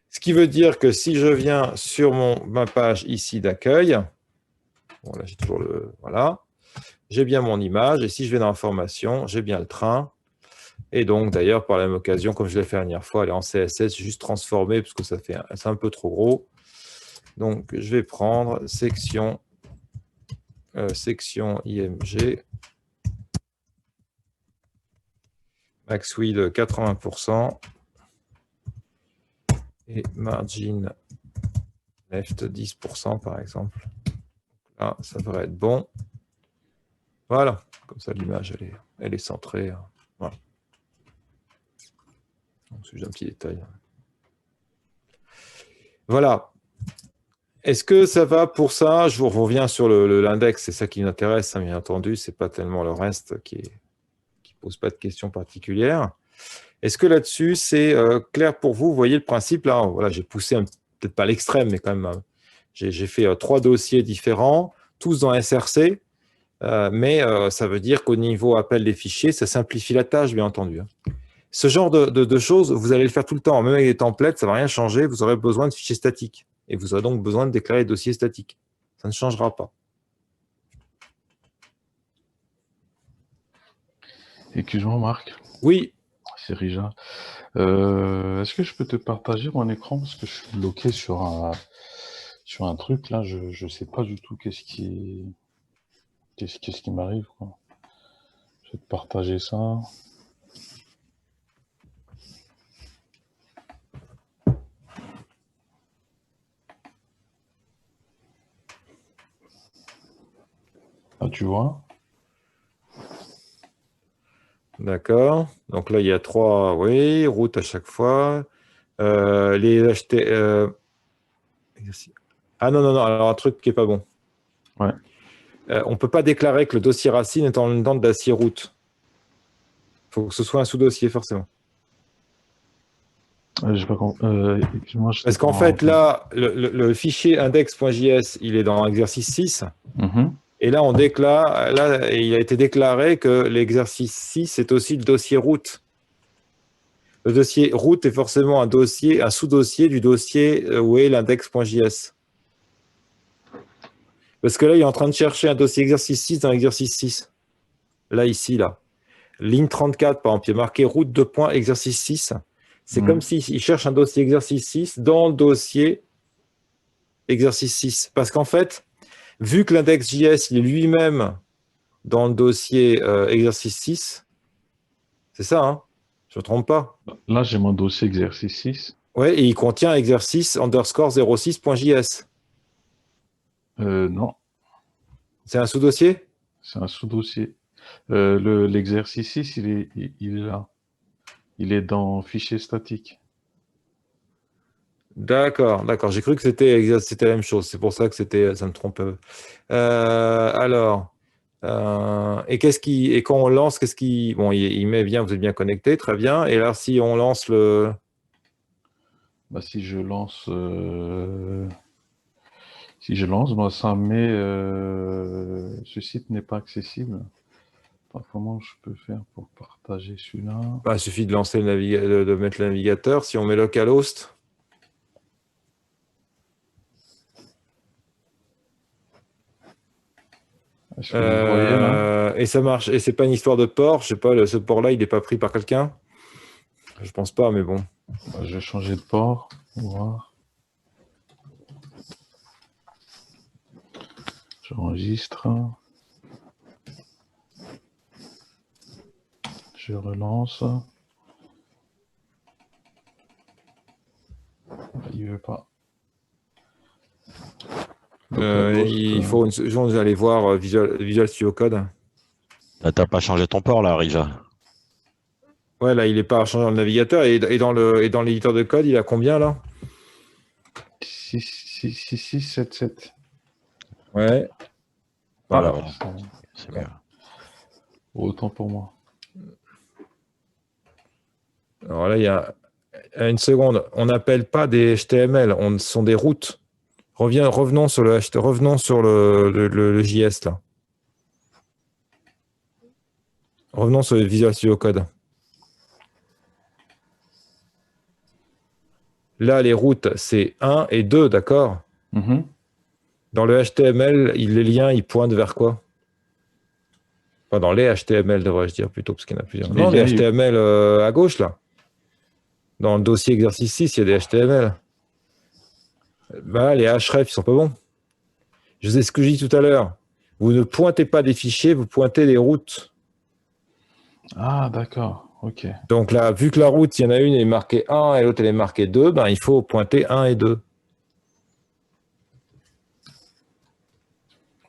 Speaker 1: Ce qui veut dire que si je viens sur ma page ici d'accueil, bon là j'ai toujours le... Voilà. J'ai bien mon image, et si je vais dans Information, j'ai bien le train. Et donc, d'ailleurs, par la même occasion, comme je l'ai fait la dernière fois, elle est en CSS, juste transformée, parce que c'est un peu trop gros. Donc, je vais prendre section img, max width 80%, et margin left 10%, par exemple. Là, ça devrait être bon. Voilà, comme ça, l'image, elle est centrée. Voilà. C'est juste un petit détail. Voilà. Est-ce que ça va pour ça? Je vous reviens sur l'index, c'est ça qui m'intéresse, hein, bien entendu. Ce n'est pas tellement le reste qui pose pas de questions particulières. Est-ce que là-dessus, c'est clair pour vous? Vous voyez le principe là? Voilà, j'ai poussé peut-être pas l'extrême, mais quand même, j'ai fait 3 dossiers différents, tous dans SRC, mais ça veut dire qu'au niveau appel des fichiers, ça simplifie la tâche, bien entendu. Hein. Ce genre de choses, vous allez le faire tout le temps. Même avec les templates, ça ne va rien changer. Vous aurez besoin de fichiers statiques. Et vous aurez donc besoin de déclarer des dossiers statiques. Ça ne changera pas.
Speaker 5: Excuse-moi, Marc.
Speaker 1: Oui.
Speaker 5: C'est Rija. Est-ce que je peux te partager mon écran? Parce que je suis bloqué sur un truc, là. Je ne sais pas du tout qu'est-ce qui est... Qu'est-ce qui m'arrive, quoi? Je vais te partager ça. Ah, tu vois?
Speaker 1: D'accord. Donc là, il y a 3, oui, routes à chaque fois. Les acheter. Ah non, non, non, alors un truc qui n'est pas bon.
Speaker 5: Ouais.
Speaker 1: On ne peut pas déclarer que le dossier racine est en dedans de dossier route. Il faut que ce soit un sous-dossier, forcément.
Speaker 5: J'ai pas compris. Excuse-moi, je
Speaker 1: Parce
Speaker 5: t'ai
Speaker 1: qu'en
Speaker 5: pas
Speaker 1: fait,
Speaker 5: entendu.
Speaker 1: là, le fichier index.js, il est dans exercice 6.
Speaker 5: Mhm.
Speaker 1: Et là, on déclare, là, il a été déclaré que l'exercice 6 est aussi le dossier route. Le dossier route est forcément un dossier, un sous-dossier du dossier où est l'index.js. Parce que là, il est en train de chercher un dossier exercice 6 dans l'exercice 6. Là, ici, là. Ligne 34, par exemple, il y a marqué route de point exercice 6. C'est comme s'il cherche un dossier exercice 6 dans le dossier exercice 6. Parce qu'en fait, vu que l'index.js il est lui-même dans le dossier exercice 6, c'est ça, hein? Je ne me trompe pas.
Speaker 5: Là, j'ai mon dossier exercice 6.
Speaker 1: Ouais, et il contient exercice underscore 06.js.
Speaker 5: Non,
Speaker 1: C'est un sous-dossier?
Speaker 5: c'est un sous-dossier. L'exercice 6, il est là. Il est dans fichier statique.
Speaker 1: D'accord, d'accord. J'ai cru que c'était la même chose. C'est pour ça que ça me trompe. Alors, et quand on lance, bon, il met bien, vous êtes bien connecté, très bien. Et là, si on lance
Speaker 5: Bah, si je lance, moi, ça met ce site n'est pas accessible. Alors, comment je peux faire pour partager celui-là?
Speaker 1: bah, il suffit de lancer de mettre le navigateur. Si on met localhost,
Speaker 5: Est-ce que vous le voyez là?
Speaker 1: et ça marche. Et c'est pas une histoire de port. Je sais pas, ce port-là, il n'est pas pris par quelqu'un. Je pense pas, mais bon.
Speaker 5: Bah, je vais changer de port. On va voir. J'enregistre. Je relance. Il veut pas.
Speaker 1: Il faut une seconde, aller voir Visual Studio Code.
Speaker 2: Là, t'as pas changé ton port, là, Rija.
Speaker 1: Ouais, là, il n'est pas changé dans le navigateur. Et dans l'éditeur de code, il a combien, là?
Speaker 5: 677.
Speaker 1: Ouais. Voilà.
Speaker 2: Voilà. C'est mieux.
Speaker 5: Autant pour moi.
Speaker 1: Alors là, il y a une seconde. On n'appelle pas des HTML, ce sont des routes. Revenons sur le JS, là. Revenons sur le Visual Studio Code. Là, les routes, c'est 1 et 2, d'accord?
Speaker 5: Mhm.
Speaker 1: Dans le HTML, les liens, ils pointent vers quoi? Enfin, dans les HTML, devrais-je dire plutôt, parce qu'il y en a plusieurs.
Speaker 5: Les
Speaker 1: Non, les
Speaker 5: liens,
Speaker 1: HTML à gauche, là. Dans le dossier exercice 6, il y a des HTML. Bah, les href, ils sont pas bons. Je sais ce que j'ai dit tout à l'heure. Vous ne pointez pas des fichiers, vous pointez des routes.
Speaker 5: Ah, d'accord. Ok.
Speaker 1: Donc là, vu que la route, il y en a une, elle est marquée 1 et l'autre, elle est marquée 2, ben, il faut pointer 1 et 2.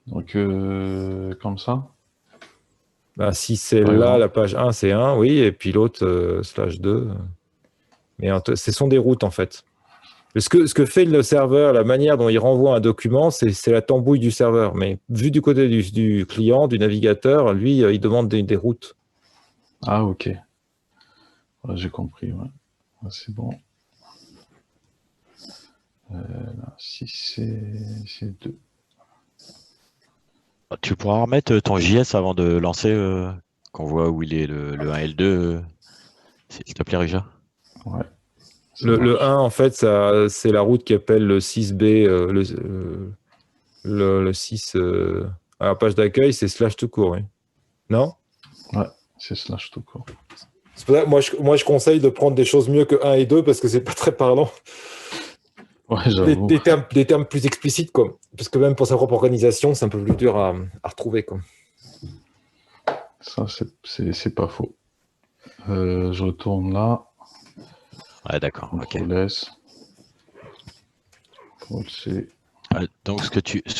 Speaker 5: Donc, comme ça.
Speaker 1: Ben, si c'est
Speaker 5: Par
Speaker 1: là,
Speaker 5: exemple.
Speaker 1: la page 1, c'est 1, oui, et puis l'autre, /2. Mais ce sont des routes, en fait. Ce que fait le serveur, la manière dont il renvoie un document, c'est la tambouille du serveur. Mais vu du côté du client, du navigateur, lui, il demande des routes.
Speaker 5: Ah, ok. Ouais, j'ai compris. Ouais. Ouais, c'est bon. Là, si c'est 2.
Speaker 2: Tu pourras remettre ton JS avant de lancer, qu'on voit où il est le 1 et le 2, s'il te plaît, Rija.
Speaker 5: Ouais.
Speaker 1: Le 1, en fait, c'est la route qui appelle le 6B, le 6 à la page d'accueil, c'est / tout court, oui. Non?
Speaker 5: Ouais, c'est / tout court.
Speaker 1: C'est pour ça que moi, je conseille de prendre des choses mieux que 1 et 2 parce que c'est pas très parlant.
Speaker 5: Ouais, j'avoue.
Speaker 1: Des termes plus explicites, quoi. Parce que même pour sa propre organisation, c'est un peu plus dur à retrouver, quoi.
Speaker 5: Ça, c'est pas faux. Je retourne là.
Speaker 2: Ouais, d'accord. Ok.
Speaker 5: Ctrl S. Ctrl C.
Speaker 2: Donc, ce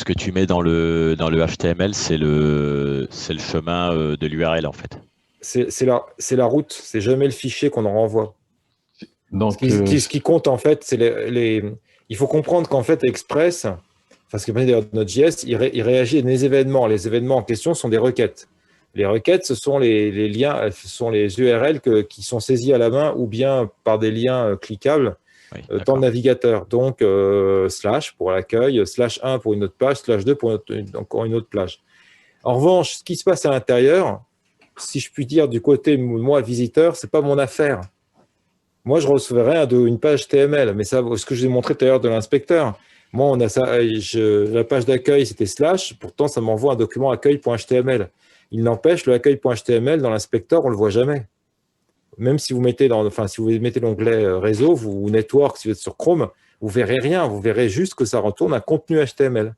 Speaker 2: que tu mets dans le HTML, c'est le chemin de l'URL, en fait.
Speaker 1: C'est la route, c'est jamais le fichier qu'on en renvoie.
Speaker 5: Donc,
Speaker 1: Ce qui compte, en fait, c'est il faut comprendre qu'en fait, Express, parce que d'ailleurs Node.js, il réagit à des événements. Les événements en question sont des requêtes. Les requêtes, ce sont les liens, ce sont les URL qui sont saisis à la main ou bien par des liens cliquables
Speaker 2: Oui,
Speaker 1: dans
Speaker 2: d'accord.
Speaker 1: le navigateur. Donc, slash pour l'accueil, slash 1 pour une autre page, slash 2 pour encore une autre page. En revanche, ce qui se passe à l'intérieur, si je puis dire du côté, moi, visiteur, c'est pas mon affaire. Moi, je recevrais une page HTML, mais ça, ce que je vous ai montré tout à l'heure de l'inspecteur. Moi, on a ça, la page d'accueil, c'était slash, pourtant, ça m'envoie un document accueil.html. Il n'empêche, le accueil.html dans l'inspecteur, on ne le voit jamais. Même si vous mettez si vous mettez l'onglet réseau ou network, si vous êtes sur Chrome, vous verrez rien. Vous verrez juste que ça retourne un contenu HTML.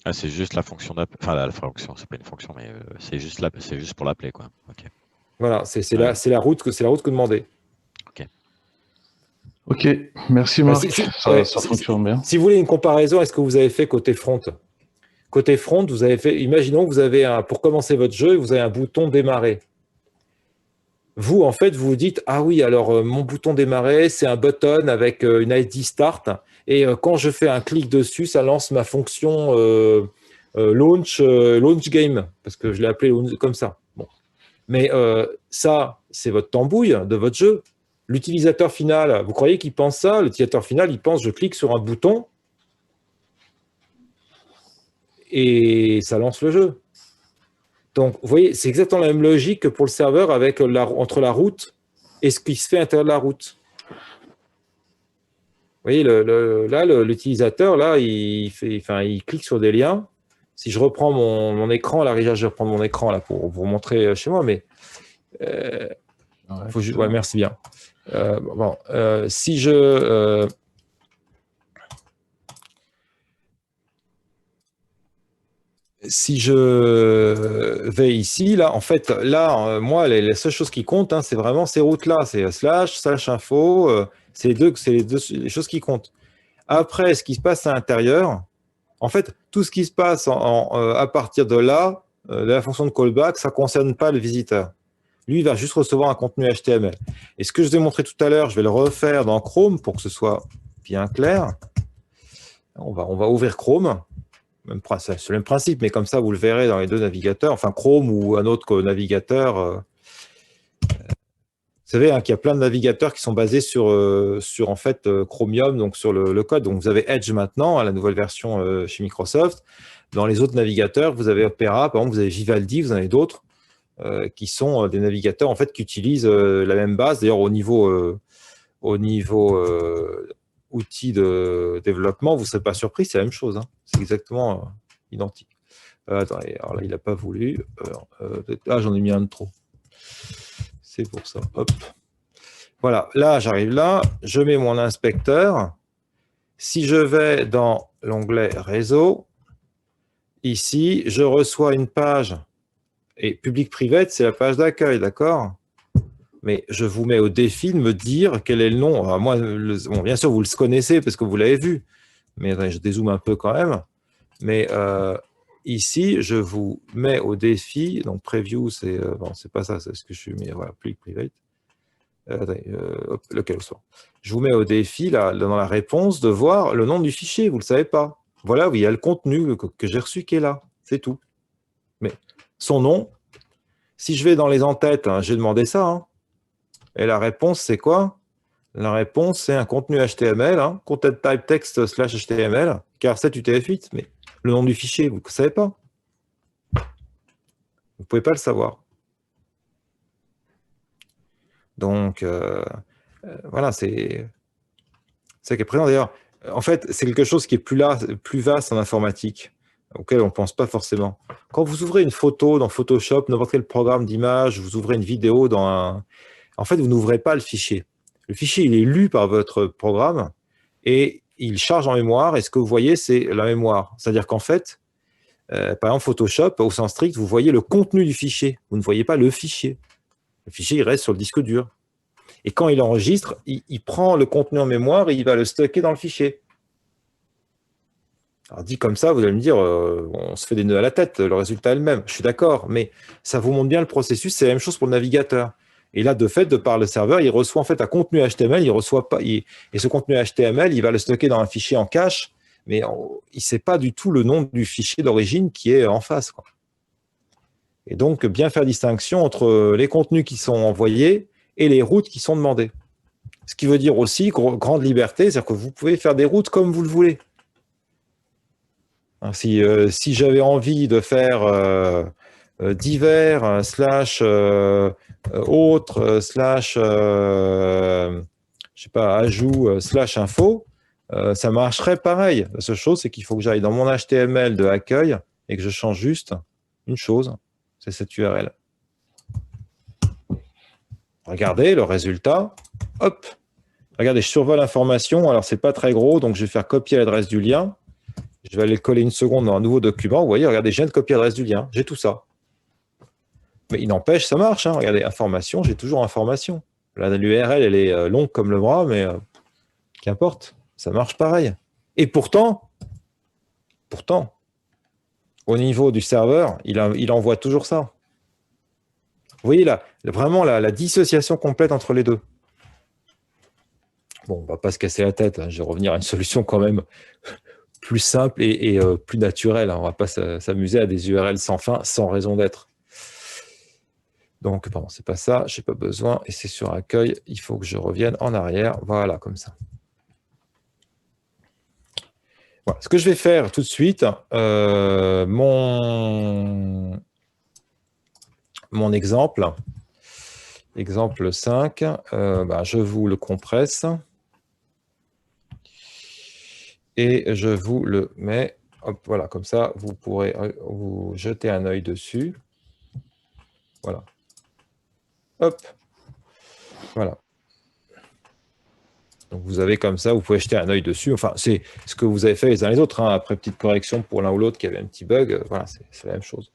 Speaker 2: Ah, c'est juste la fonction d'appel. Enfin, la fonction, c'est pas une fonction, mais c'est juste pour l'appeler, quoi. Ok.
Speaker 1: Voilà, c'est
Speaker 2: Ouais.
Speaker 1: la route que demandez.
Speaker 5: ok, merci Marc. Ça fonctionne bien.
Speaker 1: Si vous voulez une comparaison, est-ce que vous avez fait côté front? Côté front, vous avez fait. Imaginons que vous avez pour commencer votre jeu, vous avez un bouton démarrer. Vous, en fait, vous vous dites, ah oui, alors mon bouton démarrer, c'est un button avec une ID start. Et quand je fais un clic dessus, ça lance ma fonction launch game, parce que je l'ai appelé comme ça. Bon. Mais ça, c'est votre tambouille de votre jeu. L'utilisateur final, vous croyez qu'il pense ça? L'utilisateur final, il pense, je clique sur un bouton et ça lance le jeu. Donc, vous voyez, c'est exactement la même logique que pour le serveur avec entre la route et ce qui se fait à l'intérieur de la route. Vous voyez, là, l'utilisateur, là, il clique sur des liens. Si je reprends mon écran, là, je vais reprendre mon écran là, pour vous montrer chez moi, mais merci bien. Si je... Si je vais ici, là, en fait, là, moi, la seule chose qui compte, c'est vraiment ces routes-là. C'est slash info, c'est les choses qui comptent. Après, ce qui se passe à l'intérieur, en fait, tout ce qui se passe à partir de là, de la fonction de callback, ça ne concerne pas le visiteur. Lui, il va juste recevoir un contenu HTML. Et ce que je vous ai montré tout à l'heure, je vais le refaire dans Chrome pour que ce soit bien clair. On va ouvrir Chrome. C'est le même principe, mais comme ça, vous le verrez dans les deux navigateurs, enfin Chrome ou un autre navigateur. Vous savez qu'il y a plein de navigateurs qui sont basés sur en fait, Chromium, donc sur le code. Donc, vous avez Edge maintenant, la nouvelle version chez Microsoft. Dans les autres navigateurs, vous avez Opera, par exemple, vous avez Vivaldi, vous en avez d'autres qui sont des navigateurs en fait, qui utilisent la même base. D'ailleurs, au niveau outils de développement, vous ne serez pas surpris, c'est la même chose. C'est exactement identique. Attendez, alors là, il n'a pas voulu. J'en ai mis un de trop. C'est pour ça. Hop. Voilà, là, j'arrive là. Je mets mon inspecteur. Si je vais dans l'onglet réseau, ici, je reçois une page. Et public-private, c'est la page d'accueil, d'accord? Mais je vous mets au défi de me dire quel est le nom. Alors moi, bien sûr, vous le connaissez parce que vous l'avez vu. Mais attendez, je dézoome un peu quand même. Mais ici, je vous mets au défi. Donc, preview, c'est pas ça, c'est ce que je suis. Mais voilà, public private. Lequel soit. Je vous mets au défi, là, dans la réponse, de voir le nom du fichier. Vous ne le savez pas. Voilà, il y a le contenu que j'ai reçu qui est là. C'est tout. Mais son nom, si je vais dans les en-têtes, j'ai demandé ça. Et la réponse, c'est quoi? La réponse, c'est un contenu HTML, content type text / HTML, car c'est UTF-8, mais le nom du fichier, vous ne savez pas. Vous ne pouvez pas le savoir. Donc, voilà, c'est ça qui est présent. D'ailleurs, en fait, c'est quelque chose qui est plus vaste en informatique, auquel on ne pense pas forcément. Quand vous ouvrez une photo dans Photoshop, n'importe quel programme d'image, vous ouvrez une vidéo dans un... En fait, vous n'ouvrez pas le fichier. Le fichier, il est lu par votre programme et il charge en mémoire. Et ce que vous voyez, c'est la mémoire. C'est-à-dire qu'en fait, par exemple, Photoshop, au sens strict, vous voyez le contenu du fichier. Vous ne voyez pas le fichier. Le fichier, il reste sur le disque dur. Et quand il enregistre, il prend le contenu en mémoire et il va le stocker dans le fichier. Alors, dit comme ça, vous allez me dire, on se fait des nœuds à la tête, le résultat est le même. Je suis d'accord, mais ça vous montre bien le processus, c'est la même chose pour le navigateur. Et là, de fait, de par le serveur, il reçoit en fait un contenu HTML, il reçoit pas, et ce contenu HTML, il va le stocker dans un fichier en cache, mais il ne sait pas du tout le nom du fichier d'origine qui est en face, quoi. Et donc, bien faire distinction entre les contenus qui sont envoyés et les routes qui sont demandées. Ce qui veut dire aussi grande liberté, c'est-à-dire que vous pouvez faire des routes comme vous le voulez. Si j'avais envie de faire divers slash autre slash je sais pas, ajout slash info, ça marcherait pareil. La seule chose, c'est qu'il faut que j'aille dans mon HTML de accueil et que je change juste une chose, c'est cette URL. Regardez le résultat, hop, regardez, je survole l'information, alors c'est pas très gros, donc je vais faire copier l'adresse du lien. Je vais aller le coller une seconde dans un nouveau document. Vous voyez, regardez, je viens de copier l'adresse du lien. J'ai tout ça. Mais il n'empêche, ça marche. Hein. Regardez, information, j'ai toujours information. Là, l'URL, elle est longue comme le bras, mais qu'importe. Ça marche pareil. Et pourtant, au niveau du serveur, il envoie toujours ça. Vous voyez là, vraiment la dissociation complète entre les deux. Bon, on ne va pas se casser la tête. Hein. Je vais revenir à une solution quand même plus simple et plus naturel. On ne va pas s'amuser à des URL sans fin, sans raison d'être. Donc, pardon, c'est pas ça, je n'ai pas besoin. Et c'est sur accueil, il faut que je revienne en arrière. Voilà, comme ça. Voilà. Ce que je vais faire tout de suite, mon exemple 5, je vous le compresse. Et je vous le mets, hop, voilà, comme ça, vous pourrez vous jeter un œil dessus. Voilà. Hop. Voilà. Donc, vous avez comme ça, vous pouvez jeter un œil dessus. Enfin, c'est ce que vous avez fait les uns les autres. Hein. Après, petite correction pour l'un ou l'autre qui avait un petit bug. Voilà, c'est la même chose.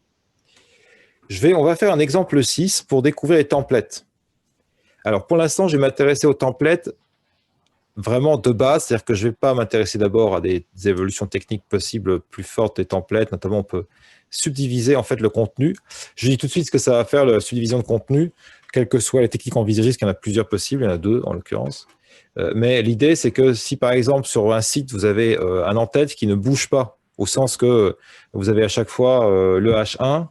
Speaker 1: On va faire un exemple 6 pour découvrir les templates. Alors, pour l'instant, je vais m'intéresser aux templates vraiment de base, c'est-à-dire que je ne vais pas m'intéresser d'abord à des évolutions techniques possibles plus fortes des templates, notamment on peut subdiviser en fait le contenu. Je dis tout de suite ce que ça va faire, la subdivision de contenu, quelles que soient les techniques envisagées, parce qu'il y en a plusieurs possibles, il y en a 2 en l'occurrence. Mais l'idée, c'est que si par exemple sur un site, vous avez un en-tête qui ne bouge pas, au sens que vous avez à chaque fois le H1,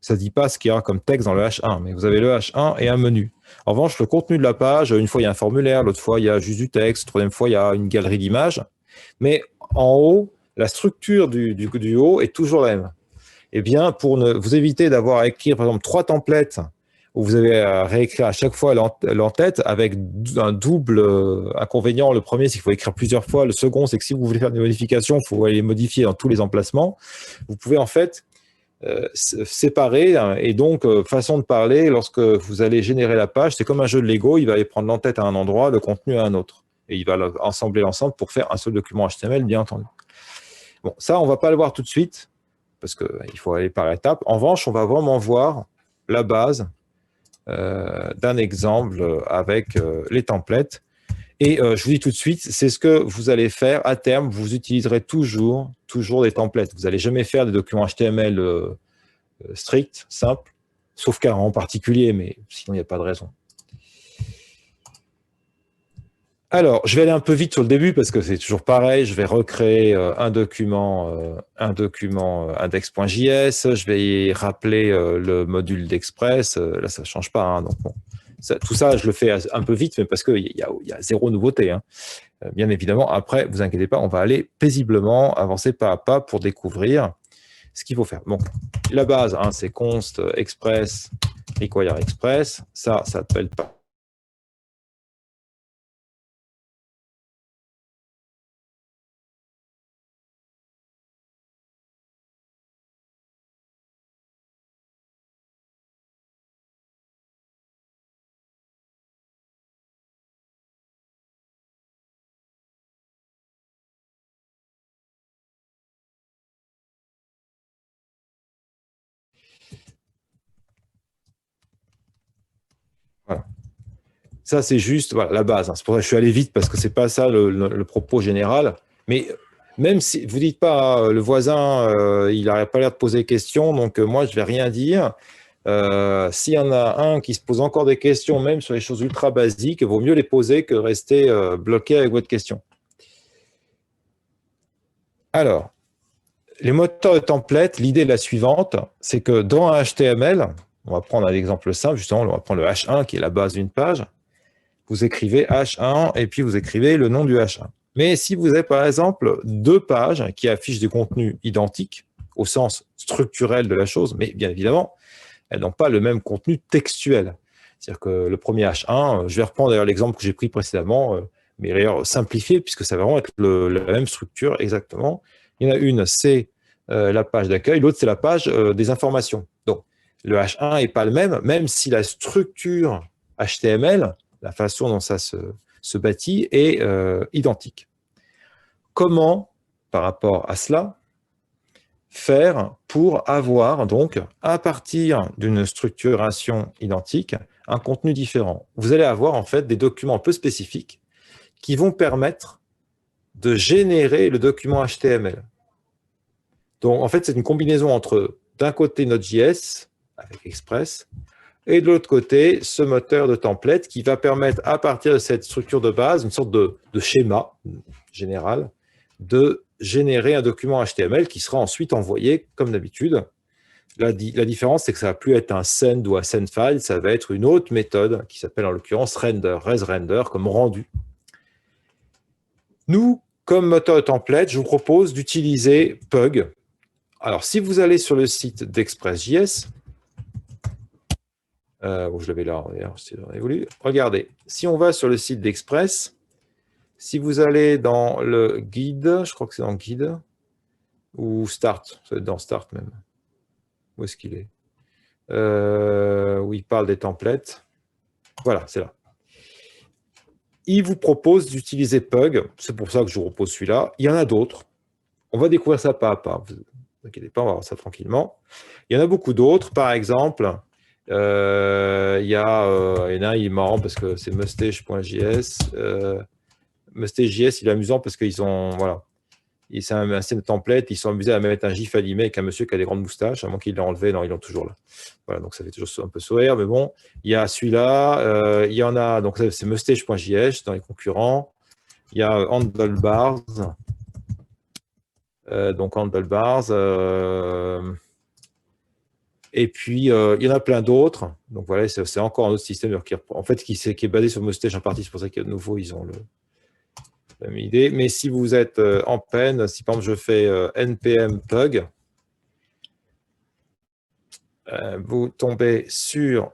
Speaker 1: ça ne dit pas ce qu'il y a comme texte dans le H1, mais vous avez le H1 et un menu. En revanche, le contenu de la page, une fois il y a un formulaire, l'autre fois il y a juste du texte, troisième fois il y a une galerie d'images. Mais en haut, la structure du haut est toujours la même. Eh bien, pour vous éviter d'avoir à écrire par exemple 3 templates où vous avez à réécrire à chaque fois l'entête avec un double inconvénient. Le premier, c'est qu'il faut écrire plusieurs fois. Le second, c'est que si vous voulez faire des modifications, il faut aller les modifier dans tous les emplacements. Vous pouvez en fait séparer, hein, et donc façon de parler, lorsque vous allez générer la page, c'est comme un jeu de Lego, il va aller prendre l'entête à un endroit, le contenu à un autre, et il va assembler l'ensemble pour faire un seul document HTML, bien entendu. Bon, ça, on ne va pas le voir tout de suite, parce qu'il faut aller par étapes. En revanche, on va vraiment voir la base d'un exemple avec les templates. Et je vous dis tout de suite, c'est ce que vous allez faire à terme. Vous utiliserez toujours des templates. Vous n'allez jamais faire des documents HTML stricts, simples, sauf cas en particulier, mais sinon, il n'y a pas de raison. Alors, je vais aller un peu vite sur le début parce que c'est toujours pareil. Je vais recréer un document index.js. Je vais y rappeler le module d'Express. Là, ça ne change pas. Hein, donc, bon. Tout ça, je le fais un peu vite, mais parce qu'il y a zéro nouveauté. Hein. Bien évidemment, après, vous inquiétez pas, on va aller paisiblement, avancer pas à pas pour découvrir ce qu'il faut faire. Bon, la base, hein, c'est const express require express. Ça s'appelle pas Ça, c'est juste voilà, la base. Hein. C'est pour ça que je suis allé vite, parce que ce n'est pas ça le propos général. Mais même si vous ne dites pas, le voisin, il n'aurait pas l'air de poser des questions, donc moi, je ne vais rien dire. S'il y en a un qui se pose encore des questions, même sur les choses ultra basiques, il vaut mieux les poser que rester bloqué avec votre question. Alors, les moteurs de template, l'idée est la suivante, c'est que dans un HTML, on va prendre un exemple simple, justement, on va prendre le H1 qui est la base d'une page, vous écrivez H1 et puis vous écrivez le nom du H1. Mais si vous avez par exemple 2 pages qui affichent du contenu identique, au sens structurel de la chose, mais bien évidemment, elles n'ont pas le même contenu textuel. C'est-à-dire que le premier H1, je vais reprendre d'ailleurs l'exemple que j'ai pris précédemment, mais d'ailleurs simplifié, puisque ça va vraiment être la même structure exactement. Il y en a une, c'est la page d'accueil, l'autre, c'est la page des informations. Donc, le H1 n'est pas le même, même si la structure HTML, la façon dont ça se bâtit, est identique. Comment, par rapport à cela, faire pour avoir, donc, à partir d'une structuration identique, un contenu différent? Vous allez avoir, en fait, des documents un peu spécifiques qui vont permettre de générer le document HTML. Donc, en fait, c'est une combinaison entre, d'un côté, Node.js, avec Express, et de l'autre côté, ce moteur de template qui va permettre, à partir de cette structure de base, une sorte de schéma général, de générer un document HTML qui sera ensuite envoyé, comme d'habitude. La différence, c'est que ça ne va plus être un send ou un sendFile, ça va être une autre méthode qui s'appelle en l'occurrence render, resRender, comme rendu. Nous, comme moteur de template, je vous propose d'utiliser Pug. Alors, si vous allez sur le site d'Express.js, je l'avais là, d'ailleurs, si j'en ai voulu. Regardez, si on va sur le site d'Express, si vous allez dans le guide, je crois que c'est dans le guide, ou Start, ça va être dans Start même. Où est-ce qu'il est, où il parle des templates. Voilà, c'est là. Il vous propose d'utiliser Pug, c'est pour ça que je vous propose celui-là. Il y en a d'autres. On va découvrir ça pas à pas. Ne vous inquiétez pas, on va voir ça tranquillement. Il y en a beaucoup d'autres. Par exemple, il y en a un, il est marrant parce que c'est mustache.js. Mustache.js, il est amusant parce qu'ils ont, voilà, c'est un template, ils sont amusés à mettre un gif animé avec un monsieur qui a des grandes moustaches, à moins qu'il l'ait enlevé, non, ils l'ont toujours là. Voilà, donc ça fait toujours un peu sourire, mais bon, il y a celui-là, il y en a, donc c'est mustache.js dans les concurrents, il y a Handlebars, donc Handlebars, et puis il y en a plein d'autres, donc voilà, c'est encore un autre système qui est basé sur Mustache en partie, c'est pour ça qu'à nouveau, ils ont la même idée. Mais si vous êtes en peine, si par exemple je fais npm pug, vous tombez sur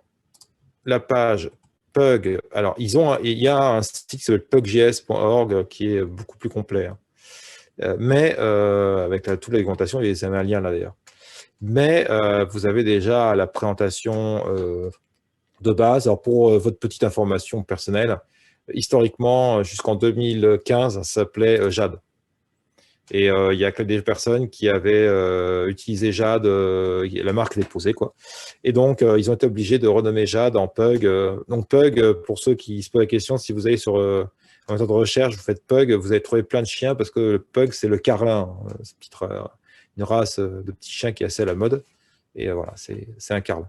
Speaker 1: la page Pug. Alors, il y a un site qui s'appelle pug.js.org qui est beaucoup plus complet. Hein. Mais avec toute la documentation, il y a un lien là d'ailleurs. Mais vous avez déjà la présentation de base. Alors, pour votre petite information personnelle, historiquement, jusqu'en 2015, ça s'appelait Jade. Et il n'y a que des personnes qui avaient utilisé Jade, la marque déposée, quoi. Et donc, ils ont été obligés de renommer Jade en Pug. Donc, Pug, pour ceux qui se posent la question, si vous allez sur un moteur de recherche, vous faites Pug, vous allez trouver plein de chiens parce que le Pug, c'est le carlin. C'est une race de petits chiens qui est assez à la mode. Et voilà, c'est un carlin.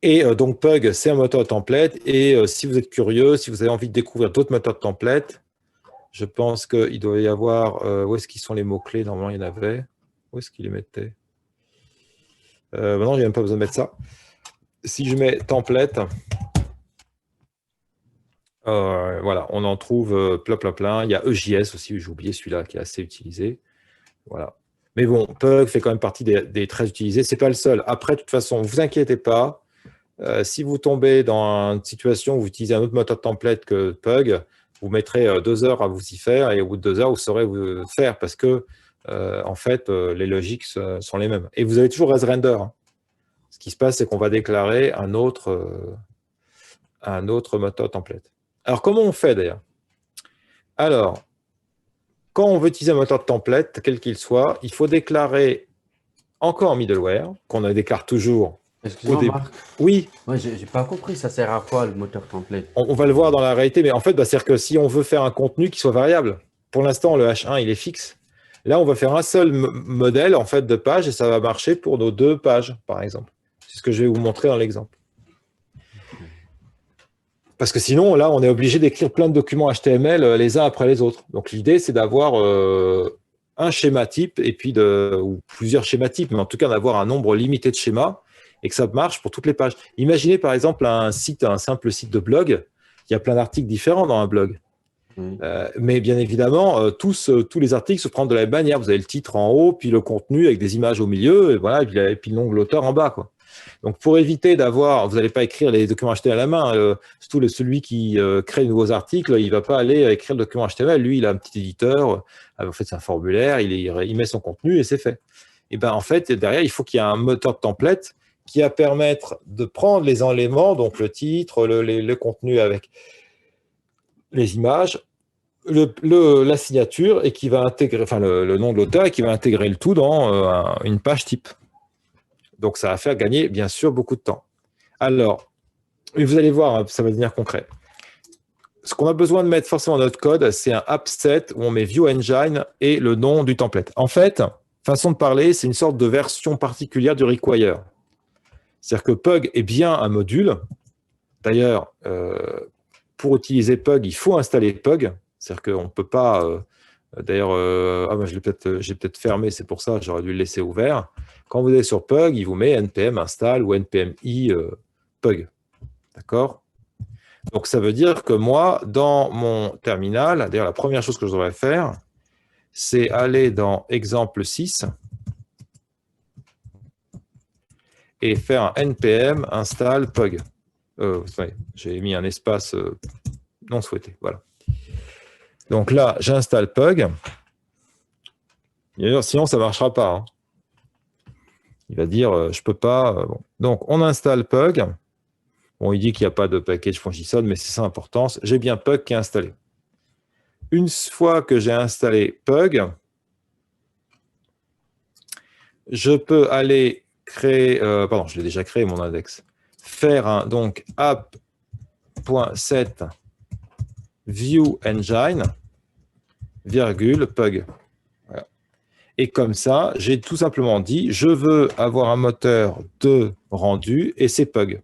Speaker 1: Et donc, Pug, c'est un moteur de template. Et si vous êtes curieux, si vous avez envie de découvrir d'autres moteurs de template, je pense qu'il doit y avoir... où est-ce qu'ils sont les mots-clés? Normalement, il y en avait. Où est-ce qu'ils les mettaient? Non, il n'y a même pas besoin de mettre ça. Si je mets template, voilà, on en trouve plein. Il y a EJS aussi, j'ai oublié celui-là qui est assez utilisé. Voilà. Mais bon, Pug fait quand même partie des très utilisés. Ce n'est pas le seul. Après, de toute façon, ne vous inquiétez pas. Si vous tombez dans une situation où vous utilisez un autre moteur de template que Pug, vous mettrez 2 heures à vous y faire et au bout de 2 heures, vous saurez vous faire parce que, en fait, les logiques sont les mêmes. Et vous avez toujours resRender. Hein. Ce qui se passe, c'est qu'on va déclarer un autre moteur template. Alors, comment on fait d'ailleurs? Alors, quand on veut utiliser un moteur de template, quel qu'il soit, il faut déclarer encore en middleware, qu'on déclare toujours
Speaker 3: Excuse-moi,
Speaker 1: début.
Speaker 3: Marc.
Speaker 1: Oui,
Speaker 3: Moi, j'ai pas compris, ça sert à quoi le moteur template?
Speaker 1: on va le voir dans la réalité, mais en fait, c'est-à-dire que si on veut faire un contenu qui soit variable, pour l'instant, le H1, il est fixe. Là, on va faire un seul modèle en fait de page et ça va marcher pour nos 2 pages, par exemple. C'est ce que je vais vous montrer dans l'exemple. Parce que sinon, là, on est obligé d'écrire plein de documents HTML les uns après les autres. Donc, l'idée, c'est d'avoir un schéma type et puis ou plusieurs schémas types, mais en tout cas d'avoir un nombre limité de schémas et que ça marche pour toutes les pages. Imaginez par exemple un simple site de blog. Il y a plein d'articles différents dans un blog. Mais bien évidemment, tous les articles se prennent de la même manière. Vous avez le titre en haut, puis le contenu avec des images au milieu, et voilà, et puis l'onglet auteur en bas, quoi. Donc, pour éviter d'avoir, vous n'allez pas écrire les documents HTML à la main. Surtout celui qui crée de nouveaux articles, il ne va pas aller écrire le document HTML. Lui, il a un petit éditeur. En fait, c'est un formulaire. Il met son contenu et c'est fait. Et ben, en fait, derrière, il faut qu'il y ait un moteur de template qui va permettre de prendre les éléments, donc le titre, le contenu avec les images, la signature et qui va intégrer, enfin le nom de l'auteur et qui va intégrer le tout dans une page type. Donc, ça va faire gagner, bien sûr, beaucoup de temps. Alors, vous allez voir, ça va devenir concret. Ce qu'on a besoin de mettre forcément dans notre code, c'est un appset où on met View Engine et le nom du template. En fait, façon de parler, c'est une sorte de version particulière du require. C'est-à-dire que Pug est bien un module. D'ailleurs, pour utiliser Pug, il faut installer Pug. C'est-à-dire qu'on ne peut pas... D'ailleurs, j'ai peut-être fermé, c'est pour ça, j'aurais dû le laisser ouvert. Quand vous êtes sur Pug, il vous met npm install ou npm i Pug. D'accord? Donc, ça veut dire que moi, dans mon terminal, d'ailleurs, la première chose que je devrais faire, c'est aller dans exemple 6 et faire un npm install Pug. J'ai mis un espace non souhaité. Voilà. Donc là, j'installe Pug. Sinon, ça ne marchera pas. Hein. Il va dire, je ne peux pas. Bon. Donc, on installe Pug. Bon, il dit qu'il n'y a pas de package from JSON, mais c'est ça l'importance. J'ai bien Pug qui est installé. Une fois que j'ai installé Pug, je peux aller créer... pardon, je l'ai déjà créé, mon index. Faire un donc app.set view engine, virgule, Pug. Voilà. Et comme ça, j'ai tout simplement dit, je veux avoir un moteur de rendu et c'est Pug.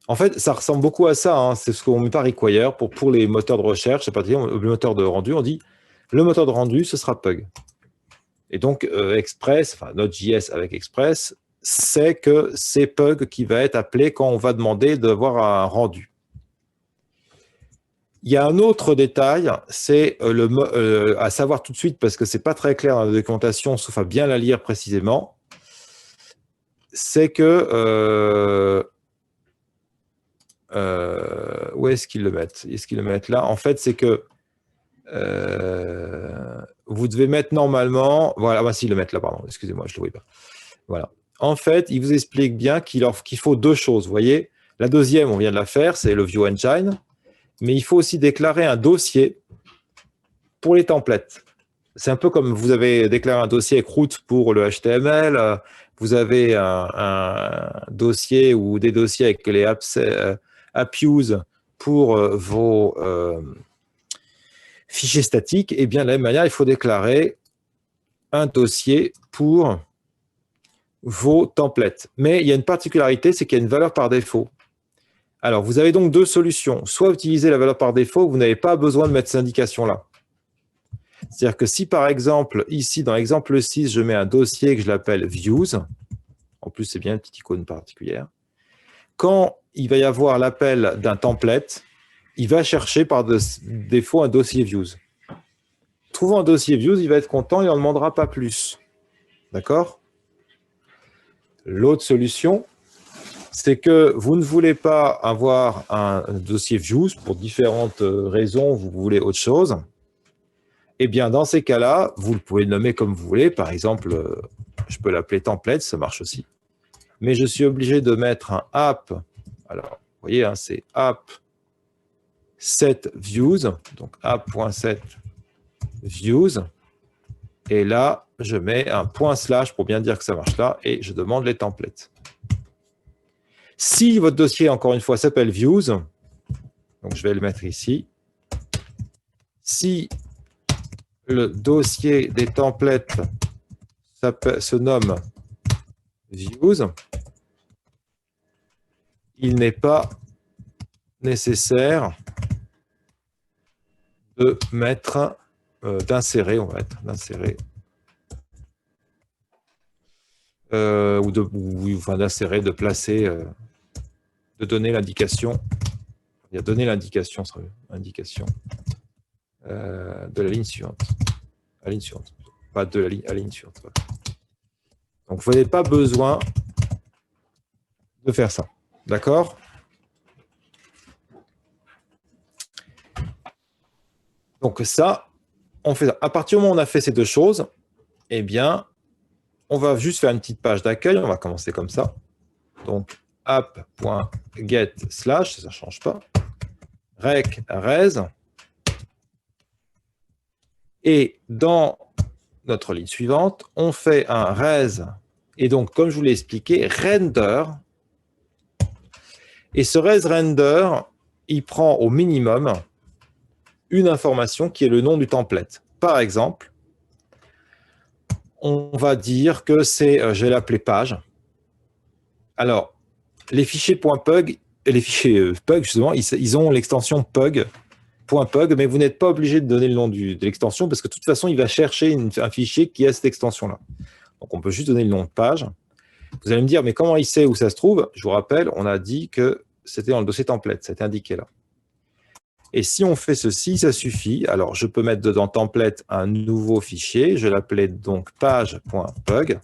Speaker 1: En fait, ça ressemble beaucoup à ça. Hein. C'est ce qu'on met par require pour les moteurs de recherche. C'est pas dire le moteur de rendu. On dit le moteur de rendu, ce sera Pug. Et donc, Express, enfin Node.js avec Express, c'est que c'est Pug qui va être appelé quand on va demander d'avoir un rendu. Il y a un autre détail, c'est à savoir tout de suite, parce que ce n'est pas très clair dans la documentation, sauf à bien la lire précisément, c'est que... où est-ce qu'ils le mettent? Est-ce qu'ils le mettent là? En fait, c'est que vous devez mettre normalement... Voilà, bah, s'ils le mettent là, pardon, excusez-moi, je ne le voyais pas. Voilà. En fait, il vous explique bien qu'il faut 2 choses. Vous voyez, la deuxième, on vient de la faire, c'est le View Engine. Mais il faut aussi déclarer un dossier pour les templates. C'est un peu comme vous avez déclaré un dossier avec root pour le HTML, vous avez un dossier ou des dossiers avec les appuse pour vos fichiers statiques. Et bien de la même manière, il faut déclarer un dossier pour vos templates. Mais il y a une particularité, c'est qu'il y a une valeur par défaut. Alors, vous avez donc 2 solutions. Soit utiliser la valeur par défaut, vous n'avez pas besoin de mettre cette indication-là. C'est-à-dire que si, par exemple, ici, dans l'exemple 6, je mets un dossier que je l'appelle views, en plus, c'est bien une petite icône particulière, quand il va y avoir l'appel d'un template, il va chercher par défaut un dossier views. Trouvant un dossier views, il va être content, il n'en demandera pas plus. D'accord? L'autre solution, c'est que vous ne voulez pas avoir un dossier views pour différentes raisons, vous voulez autre chose. Eh bien, dans ces cas-là, vous pouvez le nommer comme vous voulez. Par exemple, je peux l'appeler template, ça marche aussi. Mais je suis obligé de mettre un app. Alors, vous voyez, hein, c'est app set views, donc app.set views. Et là, je mets un point slash pour bien dire que ça marche là, et je demande les templates. Si votre dossier, encore une fois, s'appelle Views, donc je vais le mettre ici. Si le dossier des templates se nomme Views, il n'est pas nécessaire de mettre, d'insérer, on va mettre d'insérer, d'insérer, de placer, de donner l'indication. Il y a donné l'indication, indication de la ligne suivante. La ligne suivante. Pas de la ligne, à la ligne suivante. Voilà. Donc, vous n'avez pas besoin de faire ça. D'accord? Donc, ça, on fait ça. À partir du moment où on a fait ces deux choses, eh bien, on va juste faire une petite page d'accueil. On va commencer comme ça. Donc, app.get/, ça ne change pas. Rec res. Et dans notre ligne suivante, on fait un res. Et donc, comme je vous l'ai expliqué, render. Et ce res render, il prend au minimum une information qui est le nom du template. Par exemple, on va dire que c'est, je vais l'appeler page. Alors, les fichiers .pug, et les fichiers pug, justement, ils ont l'extension pug, .pug, mais vous n'êtes pas obligé de donner le nom de l'extension parce que de toute façon, il va chercher un fichier qui a cette extension-là. Donc, on peut juste donner le nom de page. Vous allez me dire, mais comment il sait où ça se trouve? Je vous rappelle, on a dit que c'était dans le dossier template, c'était indiqué là. Et si on fait ceci, ça suffit. Alors, je peux mettre dedans template un nouveau fichier. Je l'appelais donc page.pug. Vous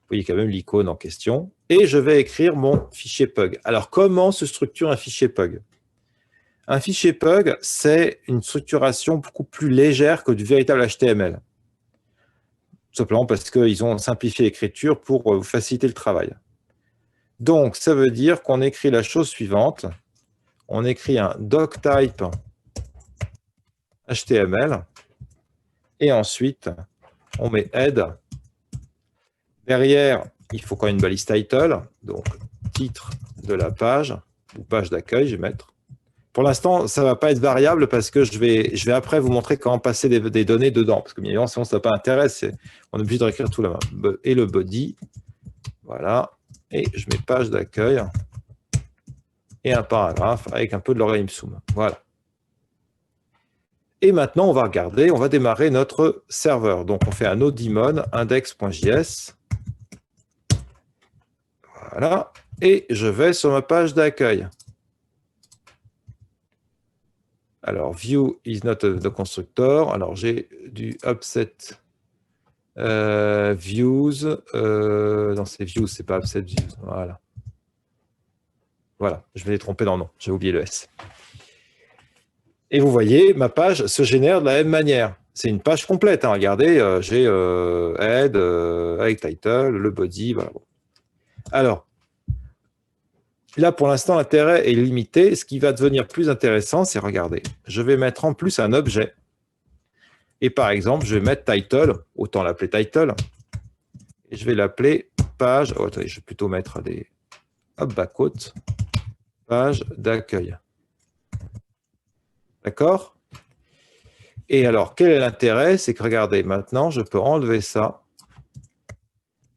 Speaker 1: voyez quand même l'icône en question. Et je vais écrire mon fichier pug. Alors, comment se structure un fichier pug? Un fichier pug, c'est une structuration beaucoup plus légère que du véritable HTML. Tout simplement parce qu'ils ont simplifié l'écriture pour vous faciliter le travail. Donc, ça veut dire qu'on écrit la chose suivante. On écrit un doctype HTML et ensuite, on met head. Derrière, il faut quand même une balise title, donc titre de la page ou page d'accueil, je vais mettre. Pour l'instant, ça ne va pas être variable parce que je vais après vous montrer comment passer des données dedans. Parce que bien évidemment, sinon ça n'a pas d'intérêt, on est obligé de réécrire tout là-bas. Et le body, voilà. Et je mets page d'accueil et un paragraphe avec un peu de l'organisme. Voilà. Et maintenant, on va regarder, on va démarrer notre serveur. Donc, on fait un daemon index.js. Voilà. Et je vais sur ma page d'accueil. Alors, view is not the constructor. Alors, j'ai du upset views. Non, c'est views, c'est pas upset views. Voilà. Voilà, je vais les tromper dans le nom. J'ai oublié le S. Et vous voyez, ma page se génère de la même manière. C'est une page complète. Hein. Regardez, j'ai head avec title, le body. Voilà. Alors, là, pour l'instant, l'intérêt est limité. Ce qui va devenir plus intéressant, c'est, regardez, je vais mettre en plus un objet. Et par exemple, je vais mettre title, autant l'appeler title. Et je vais l'appeler page. Oh, attendez, je vais plutôt mettre des bas-côtes. Page d'accueil. D'accord? Et alors, quel est l'intérêt? C'est que, regardez, maintenant, je peux enlever ça.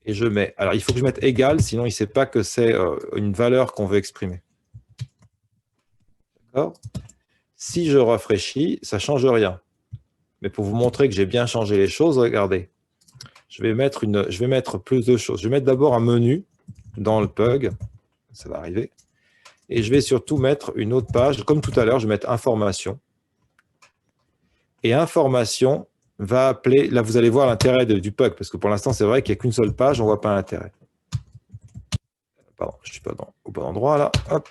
Speaker 1: Et je mets... Alors, il faut que je mette égal, sinon il ne sait pas que c'est une valeur qu'on veut exprimer. D'accord? Si je rafraîchis, ça ne change rien. Mais pour vous montrer que j'ai bien changé les choses, regardez. Je vais mettre plus de choses. Je vais mettre d'abord un menu dans le pug. Ça va arriver. Et je vais surtout mettre une autre page. Comme tout à l'heure, je vais mettre information. Et information va appeler... Là, vous allez voir l'intérêt du pug, parce que pour l'instant, c'est vrai qu'il n'y a qu'une seule page, on ne voit pas l'intérêt. Pardon, je ne suis pas au bon endroit, là. Hop.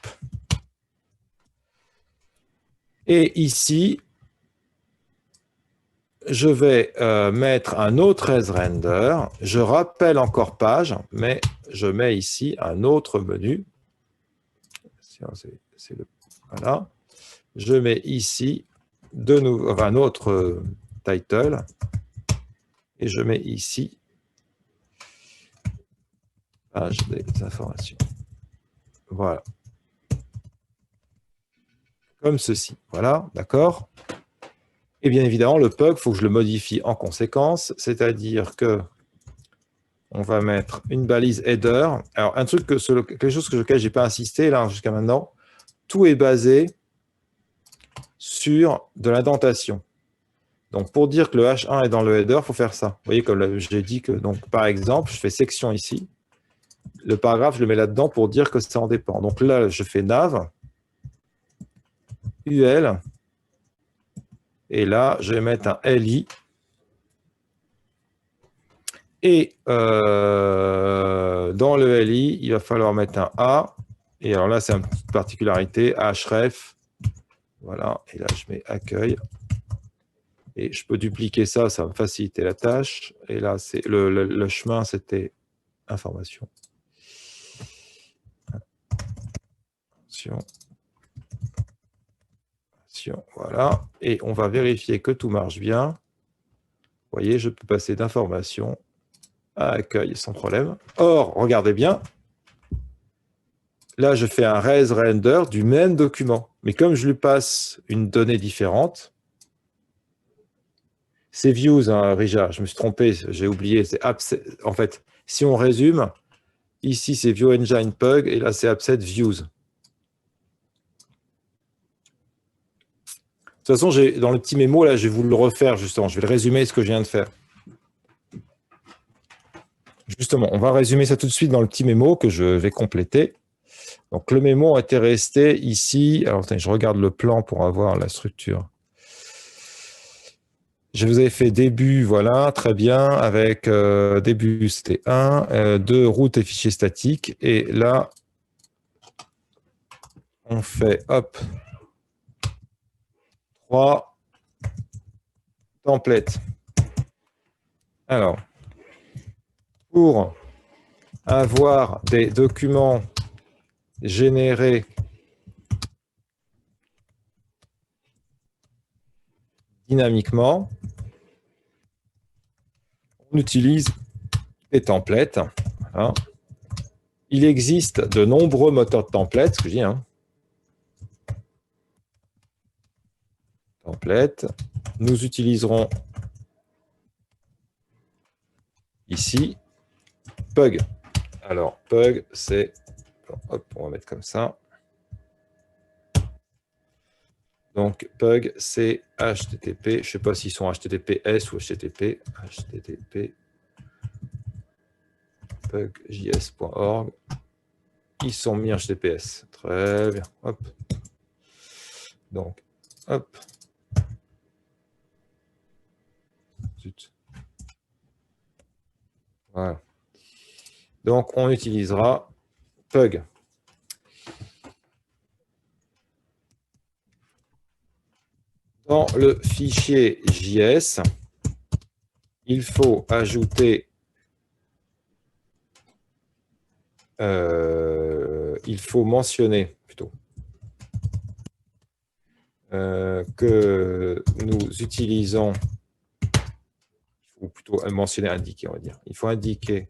Speaker 1: Et ici, je vais mettre un autre render. Je rappelle encore page, mais je mets ici un autre menu. Voilà. Je mets ici de nouveau un autre title Et je mets ici page des informations. Voilà. Comme ceci. Voilà, d'accord. Et bien évidemment, le pug, il faut que je le modifie en conséquence, c'est-à-dire que on va mettre une balise header. Alors, quelque chose sur lequel je n'ai pas insisté là jusqu'à maintenant, tout est basé sur de l'indentation. Donc, pour dire que le H1 est dans le header, il faut faire ça. Vous voyez, comme j'ai dit que, donc, par exemple, je fais section ici. Le paragraphe, je le mets là-dedans pour dire que ça en dépend. Donc là, je fais nav, UL, et là, je vais mettre un LI. Et dans le LI, il va falloir mettre un A. Et alors là, c'est une petite particularité, href. Voilà, et là, je mets accueil. Et je peux dupliquer ça, ça va me faciliter la tâche. Et là, c'est le chemin, c'était information. Voilà. Et on va vérifier que tout marche bien. Vous voyez, je peux passer d'information à accueil sans problème. Or, regardez bien, là, je fais un res render du même document. Mais comme je lui passe une donnée différente, c'est views, hein, Rija, je me suis trompé, j'ai oublié. En fait, si on résume, ici, c'est view engine pug, et là, c'est upset views. De toute façon, dans le petit mémo, là, je vais vous le refaire, justement. Je vais le résumer ce que je viens de faire. Justement, on va résumer ça tout de suite dans le petit mémo que je vais compléter. Donc, le mémo était resté ici. Alors, attendez, je regarde le plan pour avoir la structure. Je vous ai fait début, voilà, très bien. Avec début, c'était 1, 2, route et fichier statique. Et là, on fait, hop, 3, template. Alors, pour avoir des documents générés dynamiquement, on utilise des templates. Voilà. Il existe de nombreux moteurs de templates, ce que je dis, hein. Template. Nous utiliserons ici Pug. Alors, Pug, c'est... Hop, on va mettre comme ça. Donc, Pug, c'est HTTP. Je ne sais pas s'ils sont HTTPS ou HTTP. HTTP. pugjs.org. Ils sont mis HTTPS. Très bien. Hop. Donc, hop. Zut. Voilà. Donc, on utilisera Pug. Dans le fichier JS, il faut ajouter, il faut mentionner plutôt que nous utilisons, ou plutôt mentionner, indiquer, on va dire. Il faut indiquer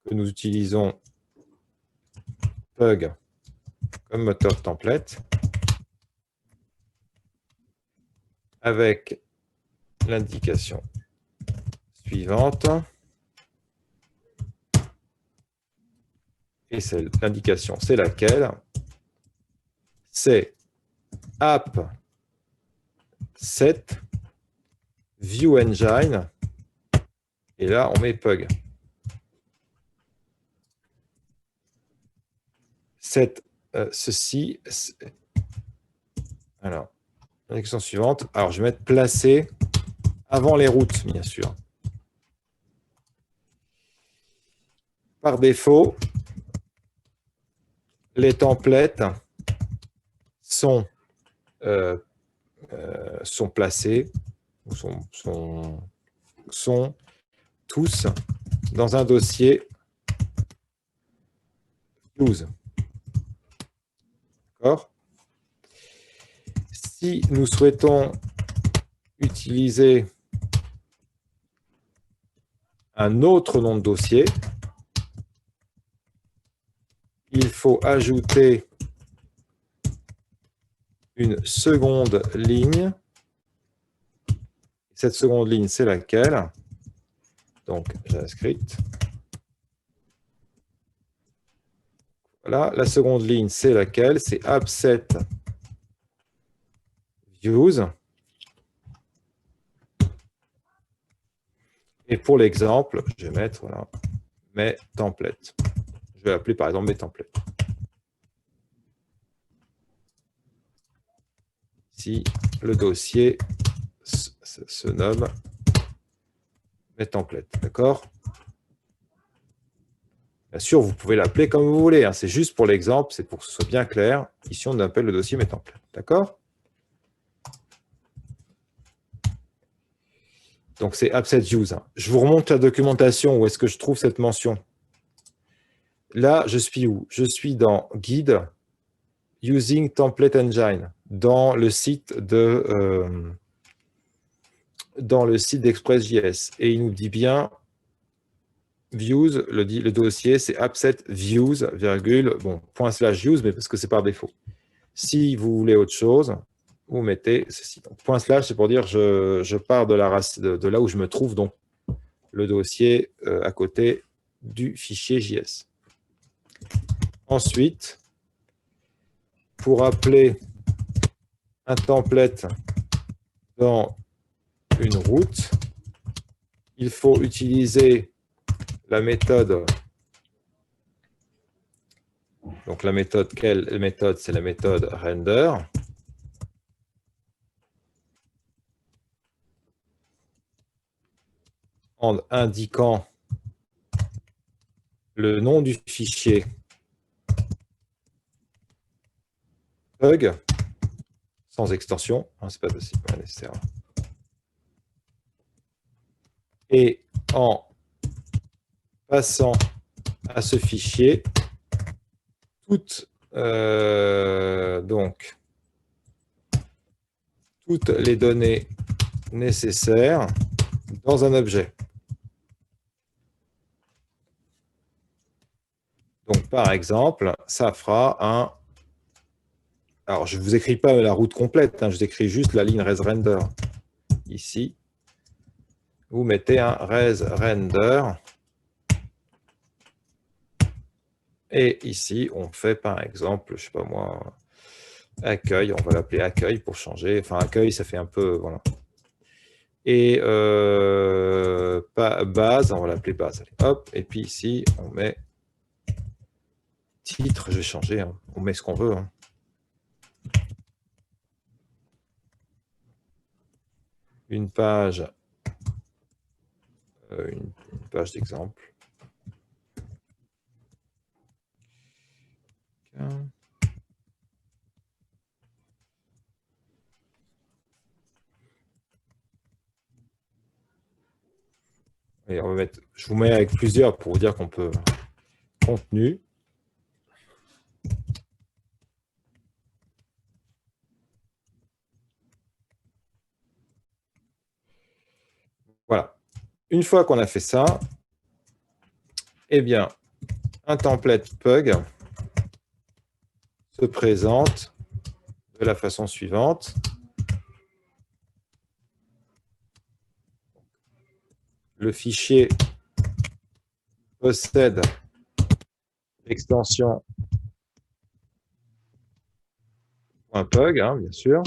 Speaker 1: que nous utilisons Pug comme moteur de template avec l'indication suivante. Et l'indication, c'est laquelle? C'est app set view engine. Et là, on met Pug. Ceci. Alors, l'indication suivante. Alors, je vais mettre placer avant les routes, bien sûr. Par défaut, les templates sont placés, sont tous dans un dossier views. D'accord ? Si nous souhaitons utiliser un autre nom de dossier. Il faut ajouter une seconde ligne. Cette seconde ligne, c'est laquelle? Donc, JavaScript. Voilà, la seconde ligne, c'est laquelle? C'est appset views. Et pour l'exemple, je vais mettre voilà, mes templates. Je vais appeler par exemple mes templates. Ici, le dossier se nomme mes templates. D'accord? Bien sûr, vous pouvez l'appeler comme vous voulez. Hein. C'est juste pour l'exemple, c'est pour que ce soit bien clair. Ici, on appelle le dossier mes templates. D'accord? Donc, c'est appset views. Hein. Je vous remonte la documentation. Où est-ce que je trouve cette mention? Là, je suis où? Je suis dans Guide Using Template Engine, dans le site d'ExpressJS. Et il nous dit bien views, le dossier, c'est appset views, virgule, bon, ./views, mais parce que c'est par défaut. Si vous voulez autre chose, vous mettez ceci. Donc, ./ c'est pour dire je pars de là où je me trouve, donc le dossier à côté du fichier JS. Ensuite, pour appeler un template dans une route, il faut utiliser la méthode. Donc la méthode, quelle méthode? C'est la méthode render. En indiquant le nom du fichier bug, sans extension, hein, c'est pas possible, nécessaire. Et en passant à ce fichier toutes les données nécessaires dans un objet. Donc, par exemple, ça fera un... Alors, je ne vous écris pas la route complète, hein, je vous écris juste la ligne res_render. Ici, vous mettez un res_render. Et ici, on fait par exemple, je ne sais pas moi, accueil, on va l'appeler accueil pour changer. Enfin, accueil, ça fait un peu, voilà. Et base, on va l'appeler base. Allez, hop, et puis ici, on met titre, je vais changer, hein. On met ce qu'on veut. Hein. Une page d'exemple. Et on va mettre, je vous mets avec plusieurs pour vous dire qu'on peut contenu. Voilà. Une fois qu'on a fait ça, eh bien, un template Pug se présente de la façon suivante. Le fichier possède l'extension .pug, hein, bien sûr.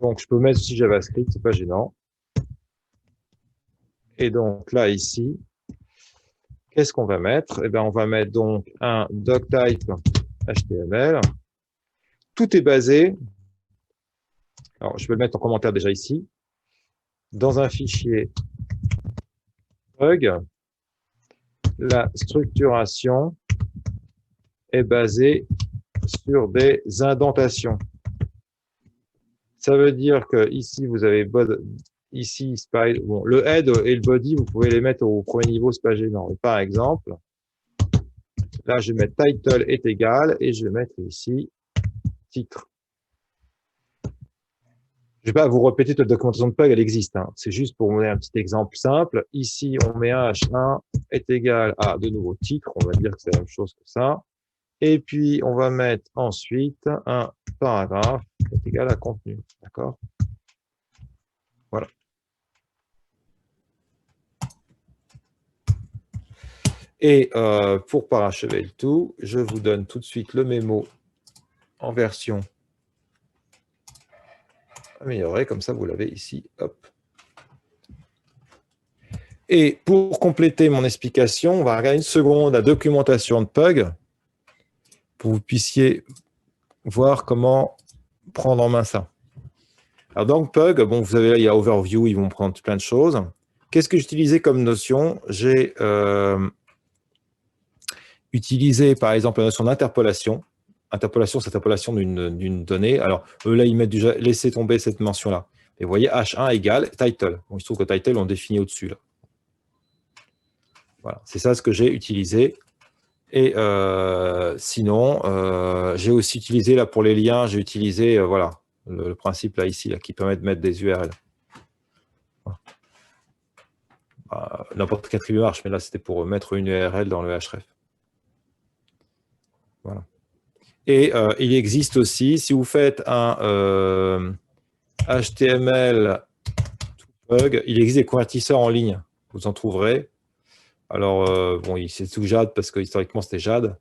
Speaker 1: Donc, je peux mettre aussi JavaScript, c'est pas gênant. Et donc, là, ici, qu'est-ce qu'on va mettre? Eh bien, on va mettre donc un doctype HTML. Tout est basé, alors je vais le mettre en commentaire déjà ici, dans un fichier Pug. La structuration est basée sur des indentations. Ça veut dire que ici, vous avez ici, bon, le head et le body, vous pouvez les mettre au premier niveau, c'est pas gênant. Par exemple, là, je vais mettre title est égal et je vais mettre ici titre. Je ne vais pas vous répéter toute la documentation de Pug, elle existe. Hein. C'est juste pour vous donner un petit exemple simple. Ici, on met H1 est égal à de nouveau titre. On va dire que c'est la même chose que ça. Et puis, on va mettre ensuite un paragraphe est égal à contenu. D'accord? Voilà. Et pour parachever le tout, je vous donne tout de suite le mémo en version améliorée. Comme ça, vous l'avez ici. Hop. Et pour compléter mon explication, on va regarder une seconde la documentation de Pug pour que vous puissiez voir comment prendre en main ça. Alors donc Pug, bon, vous avez là, il y a Overview, ils vont prendre plein de choses. Qu'est-ce que j'ai utilisé comme notion? J'ai utilisé par exemple la notion d'interpolation. Interpolation, c'est l'interpolation d'une donnée. Alors eux là, ils mettent déjà laisser tomber cette mention-là. Et vous voyez, H1 égale title. Bon, il se trouve que title, on définit au-dessus là. Voilà, c'est ça ce que j'ai utilisé. Et sinon, j'ai aussi utilisé là pour les liens, j'ai utilisé voilà, le principe là ici là, qui permet de mettre des URL. Voilà. N'importe quel attribut marche, mais là c'était pour mettre une URL dans le href. Voilà. Et il existe aussi, si vous faites un HTML Pug, il existe des convertisseurs en ligne. Vous en trouverez. Alors, bon, c'est sous Jade parce que historiquement, c'était Jade.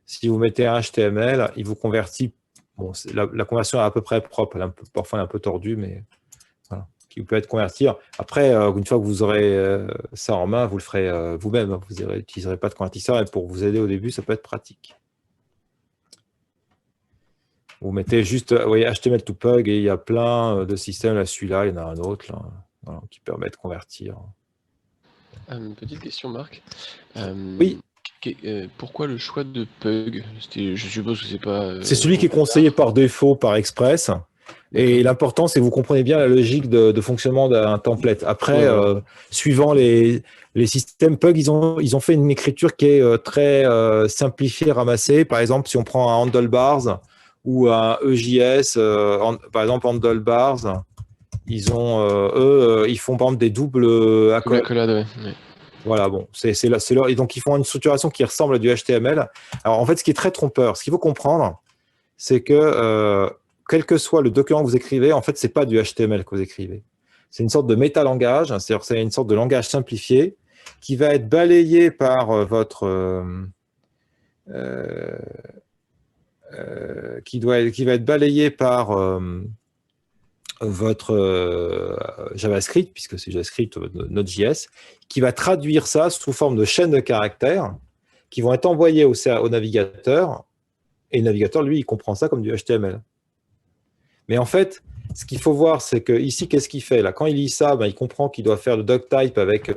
Speaker 1: Si vous mettez un HTML, il vous convertit. Bon, la conversion est à peu près propre. Parfois, elle est un peu tordue, mais voilà, qui peut être convertir. Après, une fois que vous aurez ça en main, vous le ferez vous-même. Vous n'utiliserez pas de convertisseur. Et pour vous aider au début, ça peut être pratique. Vous mettez juste vous voyez, HTML to Pug et il y a plein de systèmes. Là, celui-là, il y en a un autre là, voilà, qui permet de convertir.
Speaker 6: Petite question, Marc.
Speaker 1: Oui.
Speaker 6: Pourquoi le choix de Pug? Je suppose que c'est pas...
Speaker 1: c'est celui qui est conseillé par défaut par Express. Et l'important, c'est que vous comprenez bien la logique de fonctionnement d'un template. Après, suivant les systèmes Pug, ils ont fait une écriture qui est très simplifiée, ramassée. Par exemple, si on prend un handlebars ou un EJS, par exemple handlebars, ils ont, ils font par exemple des doubles
Speaker 6: accolades. Ouais.
Speaker 1: Voilà, bon, c'est là, et donc ils font une structuration qui ressemble à du HTML. Alors en fait, ce qui est très trompeur, ce qu'il faut comprendre, c'est que quel que soit le document que vous écrivez, en fait, c'est pas du HTML que vous écrivez. C'est une sorte de métalangage, c'est-à-dire c'est une sorte de langage simplifié qui va être balayé par qui va être balayé par votre JavaScript, puisque c'est JavaScript, Node.js, qui va traduire ça sous forme de chaînes de caractères qui vont être envoyées au navigateur, et le navigateur, lui, il comprend ça comme du HTML. Mais en fait, ce qu'il faut voir, c'est que ici, qu'est-ce qu'il fait là? Quand il lit ça, ben, il comprend qu'il doit faire le doctype avec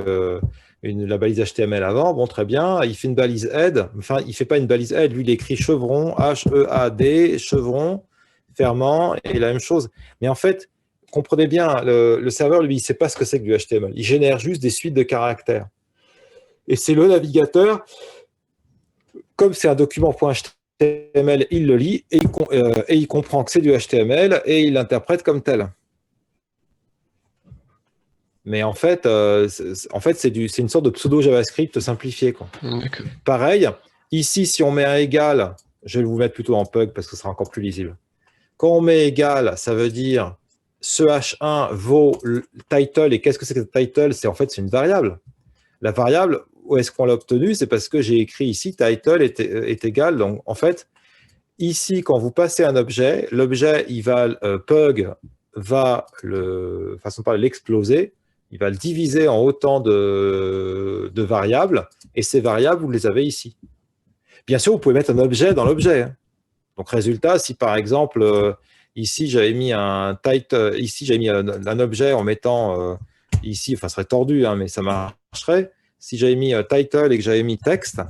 Speaker 1: la balise HTML avant. Bon, très bien. Il fait une balise head. Enfin, il ne fait pas une balise head. Lui, il écrit chevron, H-E-A-D, chevron, fermant, et la même chose. Mais en fait, comprenez bien, le serveur, lui, il ne sait pas ce que c'est que du HTML. Il génère juste des suites de caractères. Et c'est le navigateur, comme c'est un document .html, il le lit et il comprend que c'est du HTML et il l'interprète comme tel. Mais en fait, c'est une sorte de pseudo-JavaScript simplifié, quoi. Pareil, ici, si on met un égal, je vais vous mettre plutôt en Pug parce que ce sera encore plus lisible. Quand on met égal, ça veut dire ce H1 vaut le title. Et qu'est-ce que c'est que le title? C'est en fait une variable. La variable, où est-ce qu'on l'a obtenue? C'est parce que j'ai écrit ici title est égal. Donc, en fait, ici, quand vous passez un objet, l'objet, il va Pug va façon de parler, l'exploser. Il va le diviser en autant de variables. Et ces variables, vous les avez ici. Bien sûr, vous pouvez mettre un objet dans l'objet. Donc, résultat, si par exemple, ici, j'avais mis un title, ici, j'avais mis un objet en mettant ici, enfin, ce serait tordu, hein, mais ça marcherait. Si j'avais mis title et que j'avais mis texte,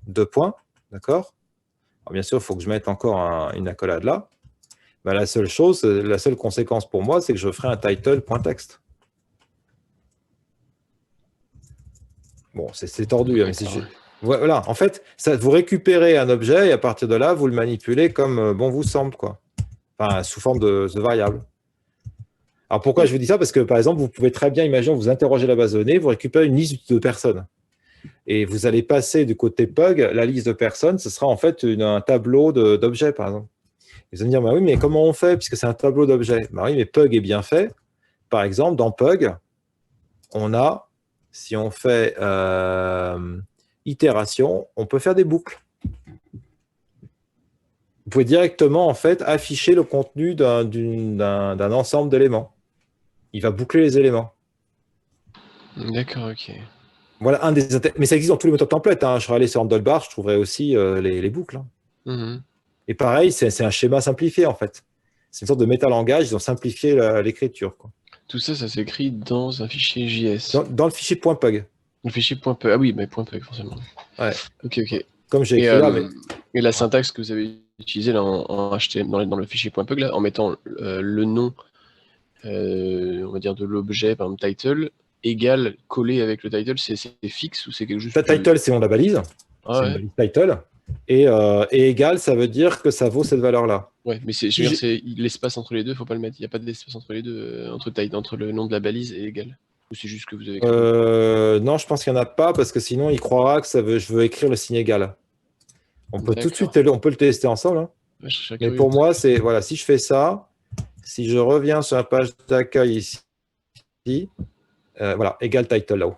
Speaker 1: 2 points, d'accord? Alors, bien sûr, il faut que je mette encore une accolade là. Ben, la seule conséquence pour moi, c'est que je ferai un title.text. Bon, c'est tordu, hein, mais c'est juste... Voilà, en fait, vous récupérez un objet et à partir de là, vous le manipulez comme bon vous semble, quoi. Enfin, sous forme de variable. Alors pourquoi je vous dis ça? Parce que par exemple, vous pouvez très bien imaginer, vous interrogez la base de données, vous récupérez une liste de personnes. Et vous allez passer du côté Pug, la liste de personnes, ce sera en fait un tableau d'objets, par exemple. Ils vont me dire, bah oui, mais comment on fait puisque c'est un tableau d'objets? Bah oui, mais Pug est bien fait. Par exemple, dans Pug, on a, si on fait itération, on peut faire des boucles. Vous pouvez directement en fait afficher le contenu d'un ensemble d'éléments. Il va boucler les éléments.
Speaker 6: D'accord, ok.
Speaker 1: Voilà un des mais ça existe dans tous les moteurs templates. Hein. Je serais allé sur Handlebar, je trouverais aussi les boucles. Hein.
Speaker 6: Mhm.
Speaker 1: Et pareil, c'est un schéma simplifié en fait. C'est une sorte de métalangage, ils ont simplifié l'écriture.
Speaker 6: Tout ça, ça s'écrit dans un fichier JS.
Speaker 1: Dans le fichier .pug.
Speaker 6: Le fichier .pug. Ah oui, mais .pug, forcément.
Speaker 1: Ouais.
Speaker 6: Ok, ok.
Speaker 1: Comme j'ai
Speaker 6: Et,
Speaker 1: écrit là, mais
Speaker 6: et la syntaxe que vous avez utilisée là, en HTML, dans le fichier .pug, là, en mettant le nom, on va dire, de l'objet, par exemple title, égal collé avec le title, c'est fixe ou c'est quelque chose
Speaker 1: ta title, c'est le nom de la balise.
Speaker 6: Ah
Speaker 1: C'est
Speaker 6: ouais.
Speaker 1: une balise title. Et égal, ça veut dire que ça vaut cette valeur-là.
Speaker 6: Ouais, mais je veux dire, c'est l'espace entre les deux, faut pas le mettre. Il n'y a pas d'espace entre les deux, entre le nom de la balise et égal. Ou c'est juste que vous avez écrit.
Speaker 1: Non, je pense qu'il n'y en a pas parce que sinon il croira que je veux écrire le signe égal. On peut tout de suite on peut le tester ensemble. Hein.
Speaker 6: Ouais, je serais
Speaker 1: Mais
Speaker 6: curieux.
Speaker 1: pour moi, c'est voilà, si je fais ça, si je reviens sur la page d'accueil ici, voilà, égal title là-haut.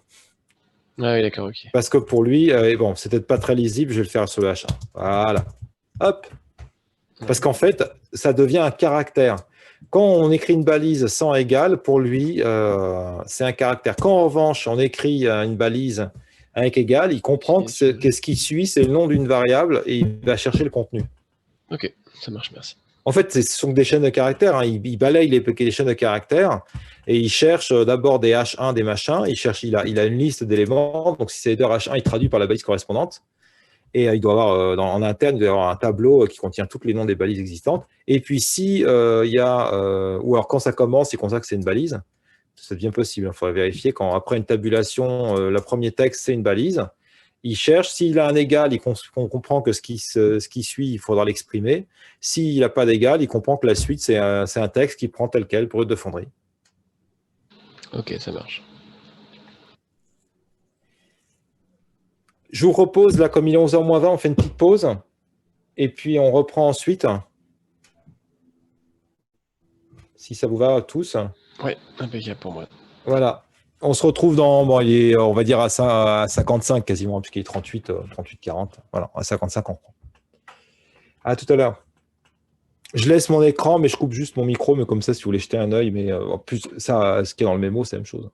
Speaker 6: Ah oui, d'accord, ok.
Speaker 1: Parce que pour lui, bon, c'est peut-être pas très lisible, je vais le faire sur le H1. Voilà. Hop. Parce qu'en fait, ça devient un caractère. Quand on écrit une balise sans égal, pour lui, c'est un caractère. Quand en revanche, on écrit une balise avec égal, il comprend que ce qui suit, c'est le nom d'une variable et il va chercher le contenu.
Speaker 6: Ok, ça marche, merci.
Speaker 1: En fait, ce sont des chaînes de caractères. Hein. Il balaye les chaînes de caractères et il cherche d'abord des H1, des machins. Il a une liste d'éléments. Donc, si c'est header H1, il traduit par la balise correspondante. Et il doit avoir, en interne, il doit y avoir un tableau qui contient tous les noms des balises existantes. Et puis, si il y a, ou alors quand ça commence, il constate que c'est une balise. C'est bien possible. Il faudrait vérifier quand, après une tabulation, le premier texte, c'est une balise. Il cherche, s'il a un égal, on comprend que ce qui suit, il faudra l'exprimer. S'il n'a pas d'égal, il comprend que la suite, c'est un texte qui prend tel quel pour de fonderie.
Speaker 6: Ok, ça marche.
Speaker 1: Je vous propose, là, comme il est 11h moins 20, on fait une petite pause. Et puis, on reprend ensuite. Si ça vous va à tous.
Speaker 6: Ouais, impeccable pour moi.
Speaker 1: Voilà. On se retrouve dans, bon, il est, on va dire à 55 quasiment, puisqu'il est 38, 40. Voilà, à 55 ans. À tout à l'heure. Je laisse mon écran, mais je coupe juste mon micro, mais comme ça, si vous voulez jeter un œil, mais en plus, ça, ce qui est dans le mémo, c'est la même chose.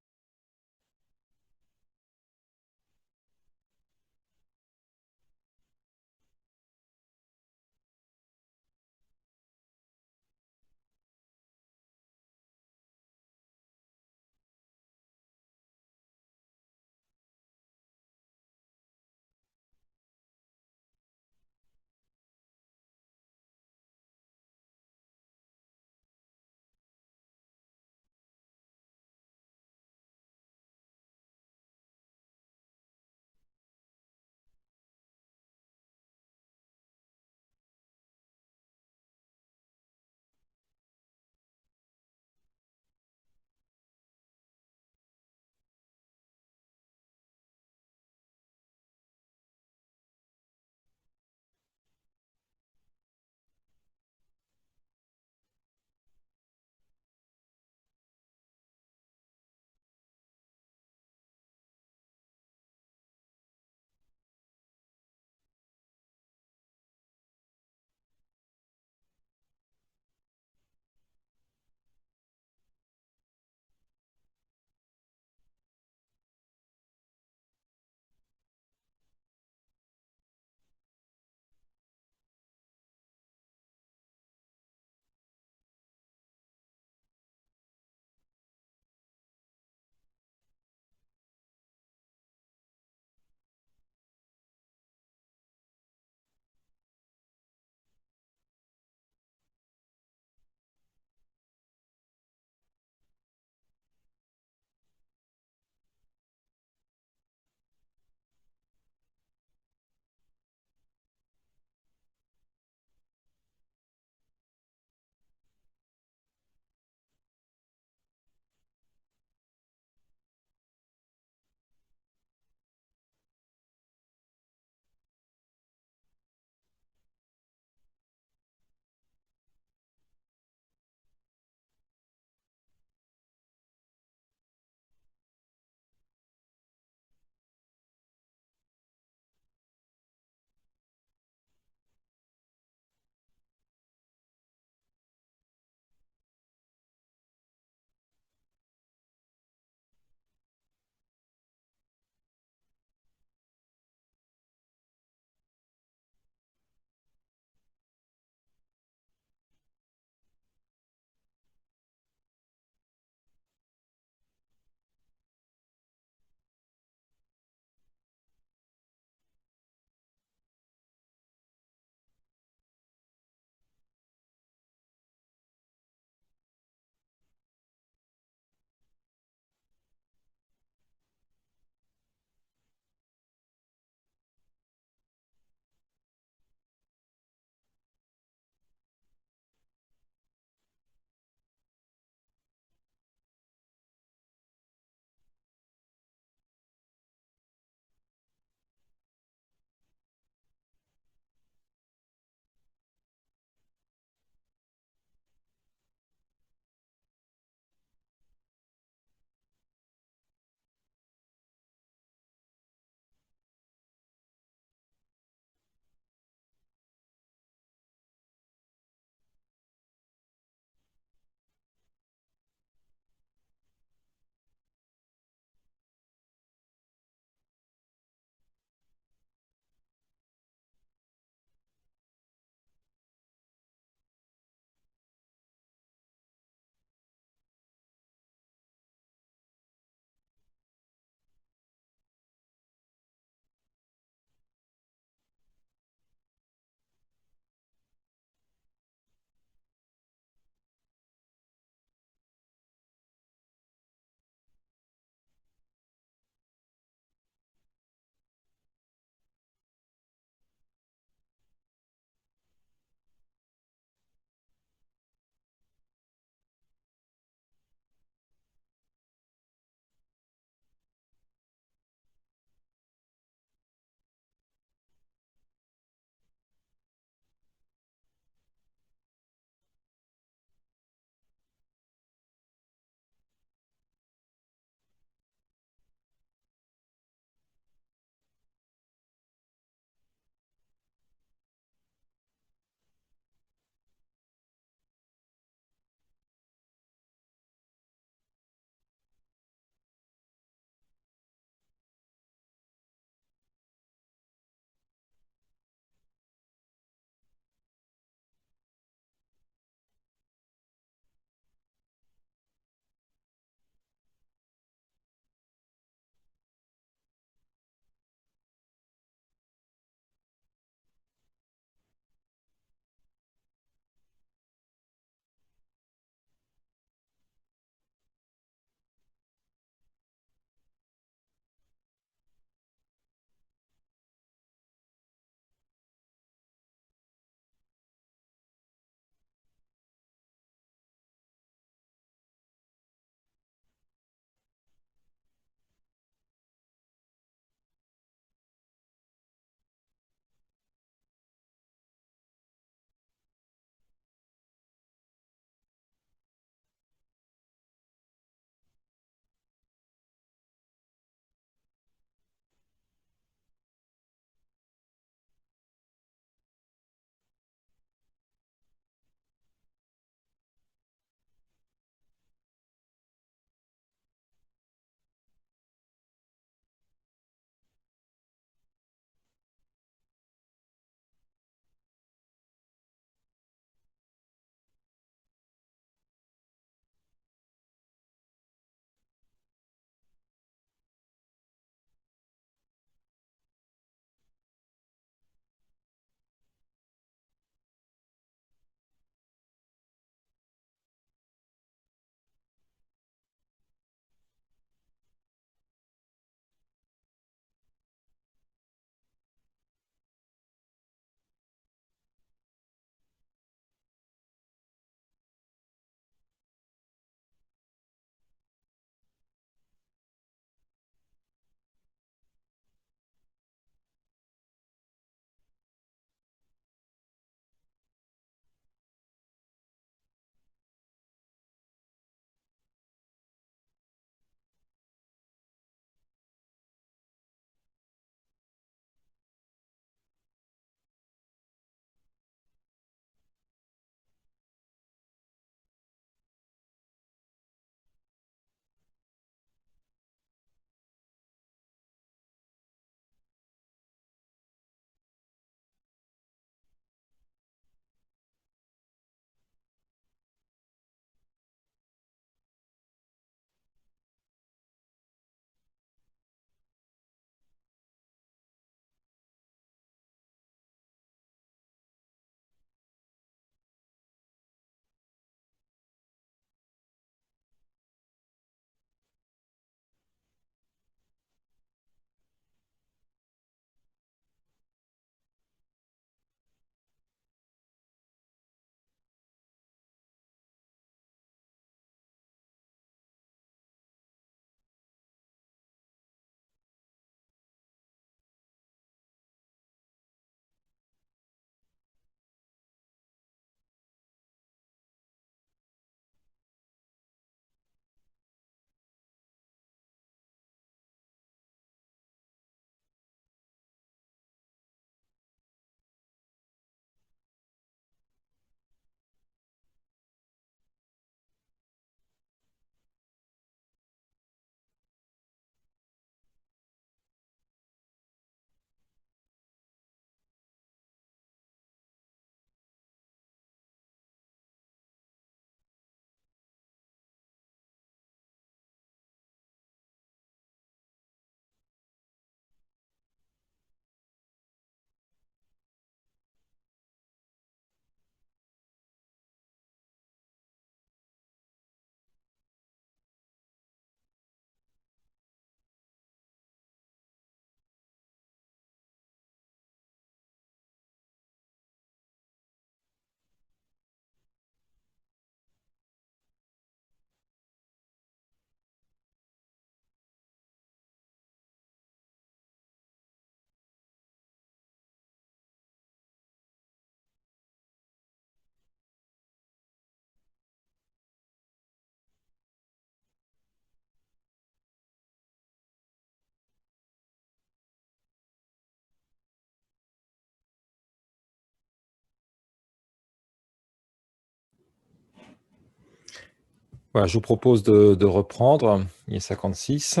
Speaker 1: Voilà, je vous propose de reprendre. Il est 56.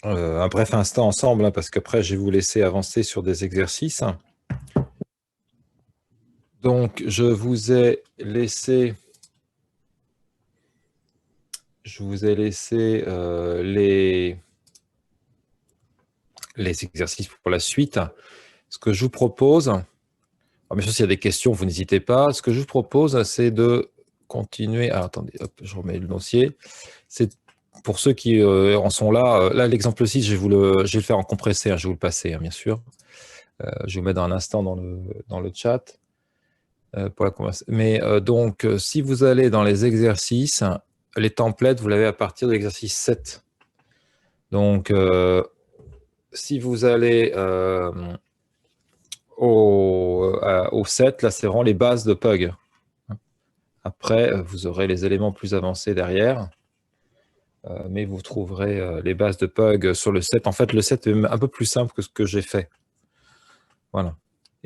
Speaker 1: Un bref instant ensemble, hein, parce qu'après, je vais vous laisser avancer sur des exercices. Donc, je vous ai laissé les exercices pour la suite. Ce que je vous propose, alors bien sûr, s'il y a des questions, vous n'hésitez pas. Ce que je vous propose, c'est de continuer. Alors, attendez, hop, je remets le dossier. C'est pour ceux qui en sont là. Là, l'exemple 6, je vais le faire en compressé. Hein, je vais vous le passer, hein, bien sûr. Je vais vous mettre dans un instant dans le chat. Pour la conversation. Mais donc, si vous allez dans les exercices, les templates, vous l'avez à partir de l'exercice 7. Donc, si vous allez au 7, là, c'est vraiment les bases de Pug. Après, vous aurez les éléments plus avancés derrière, mais vous trouverez les bases de Pug sur le 7. En fait, le 7 est un peu plus simple que ce que j'ai fait. Voilà.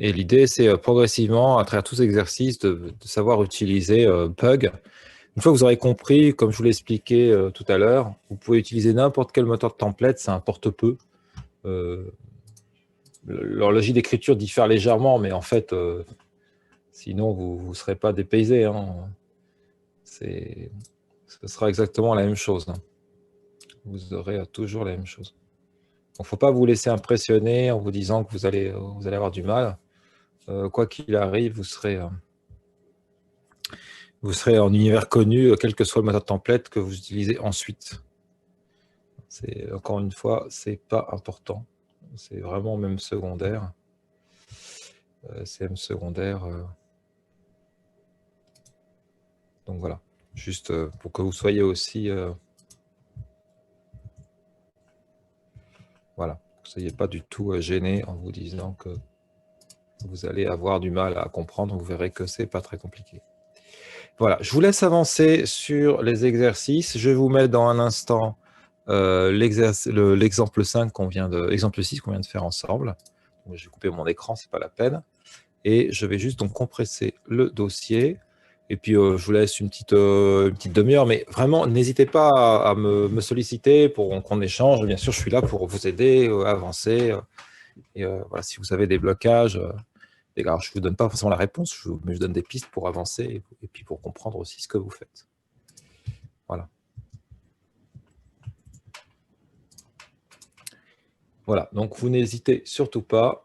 Speaker 1: Et l'idée, c'est progressivement, à travers tous ces exercices, de savoir utiliser Pug. Une fois que vous aurez compris, comme je vous l'ai expliqué tout à l'heure, vous pouvez utiliser n'importe quel moteur de template, ça importe peu. Leur logique d'écriture diffère légèrement, mais en fait, sinon, vous ne serez pas dépaysé. Hein. Ce sera exactement la même chose. Hein. Vous aurez toujours la même chose. Il ne faut pas vous laisser impressionner en vous disant que vous allez avoir du mal. Quoi qu'il arrive, vous serez en univers connu, quel que soit le moteur de template que vous utilisez ensuite. Encore une fois, ce n'est pas important. C'est vraiment même secondaire. C'est même secondaire. Donc voilà, juste pour que vous soyez aussi... voilà, que vous ne soyez pas du tout gêné en vous disant que vous allez avoir du mal à comprendre. Vous verrez que ce n'est pas très compliqué. Voilà, je vous laisse avancer sur les exercices. Je vais vous mettre dans un instant l'exemple 5 l'exemple 6 qu'on vient de faire ensemble. Donc, je vais couper mon écran, c'est pas la peine. Et je vais juste donc compresser le dossier. Et puis, je vous laisse une petite demi-heure. Mais vraiment, n'hésitez pas à me solliciter pour qu'on échange. Bien sûr, je suis là pour vous aider à avancer. Et voilà, si vous avez des blocages, alors, je ne vous donne pas forcément la réponse, mais je donne des pistes pour avancer et puis pour comprendre aussi ce que vous faites. Voilà. Voilà, donc vous n'hésitez surtout pas.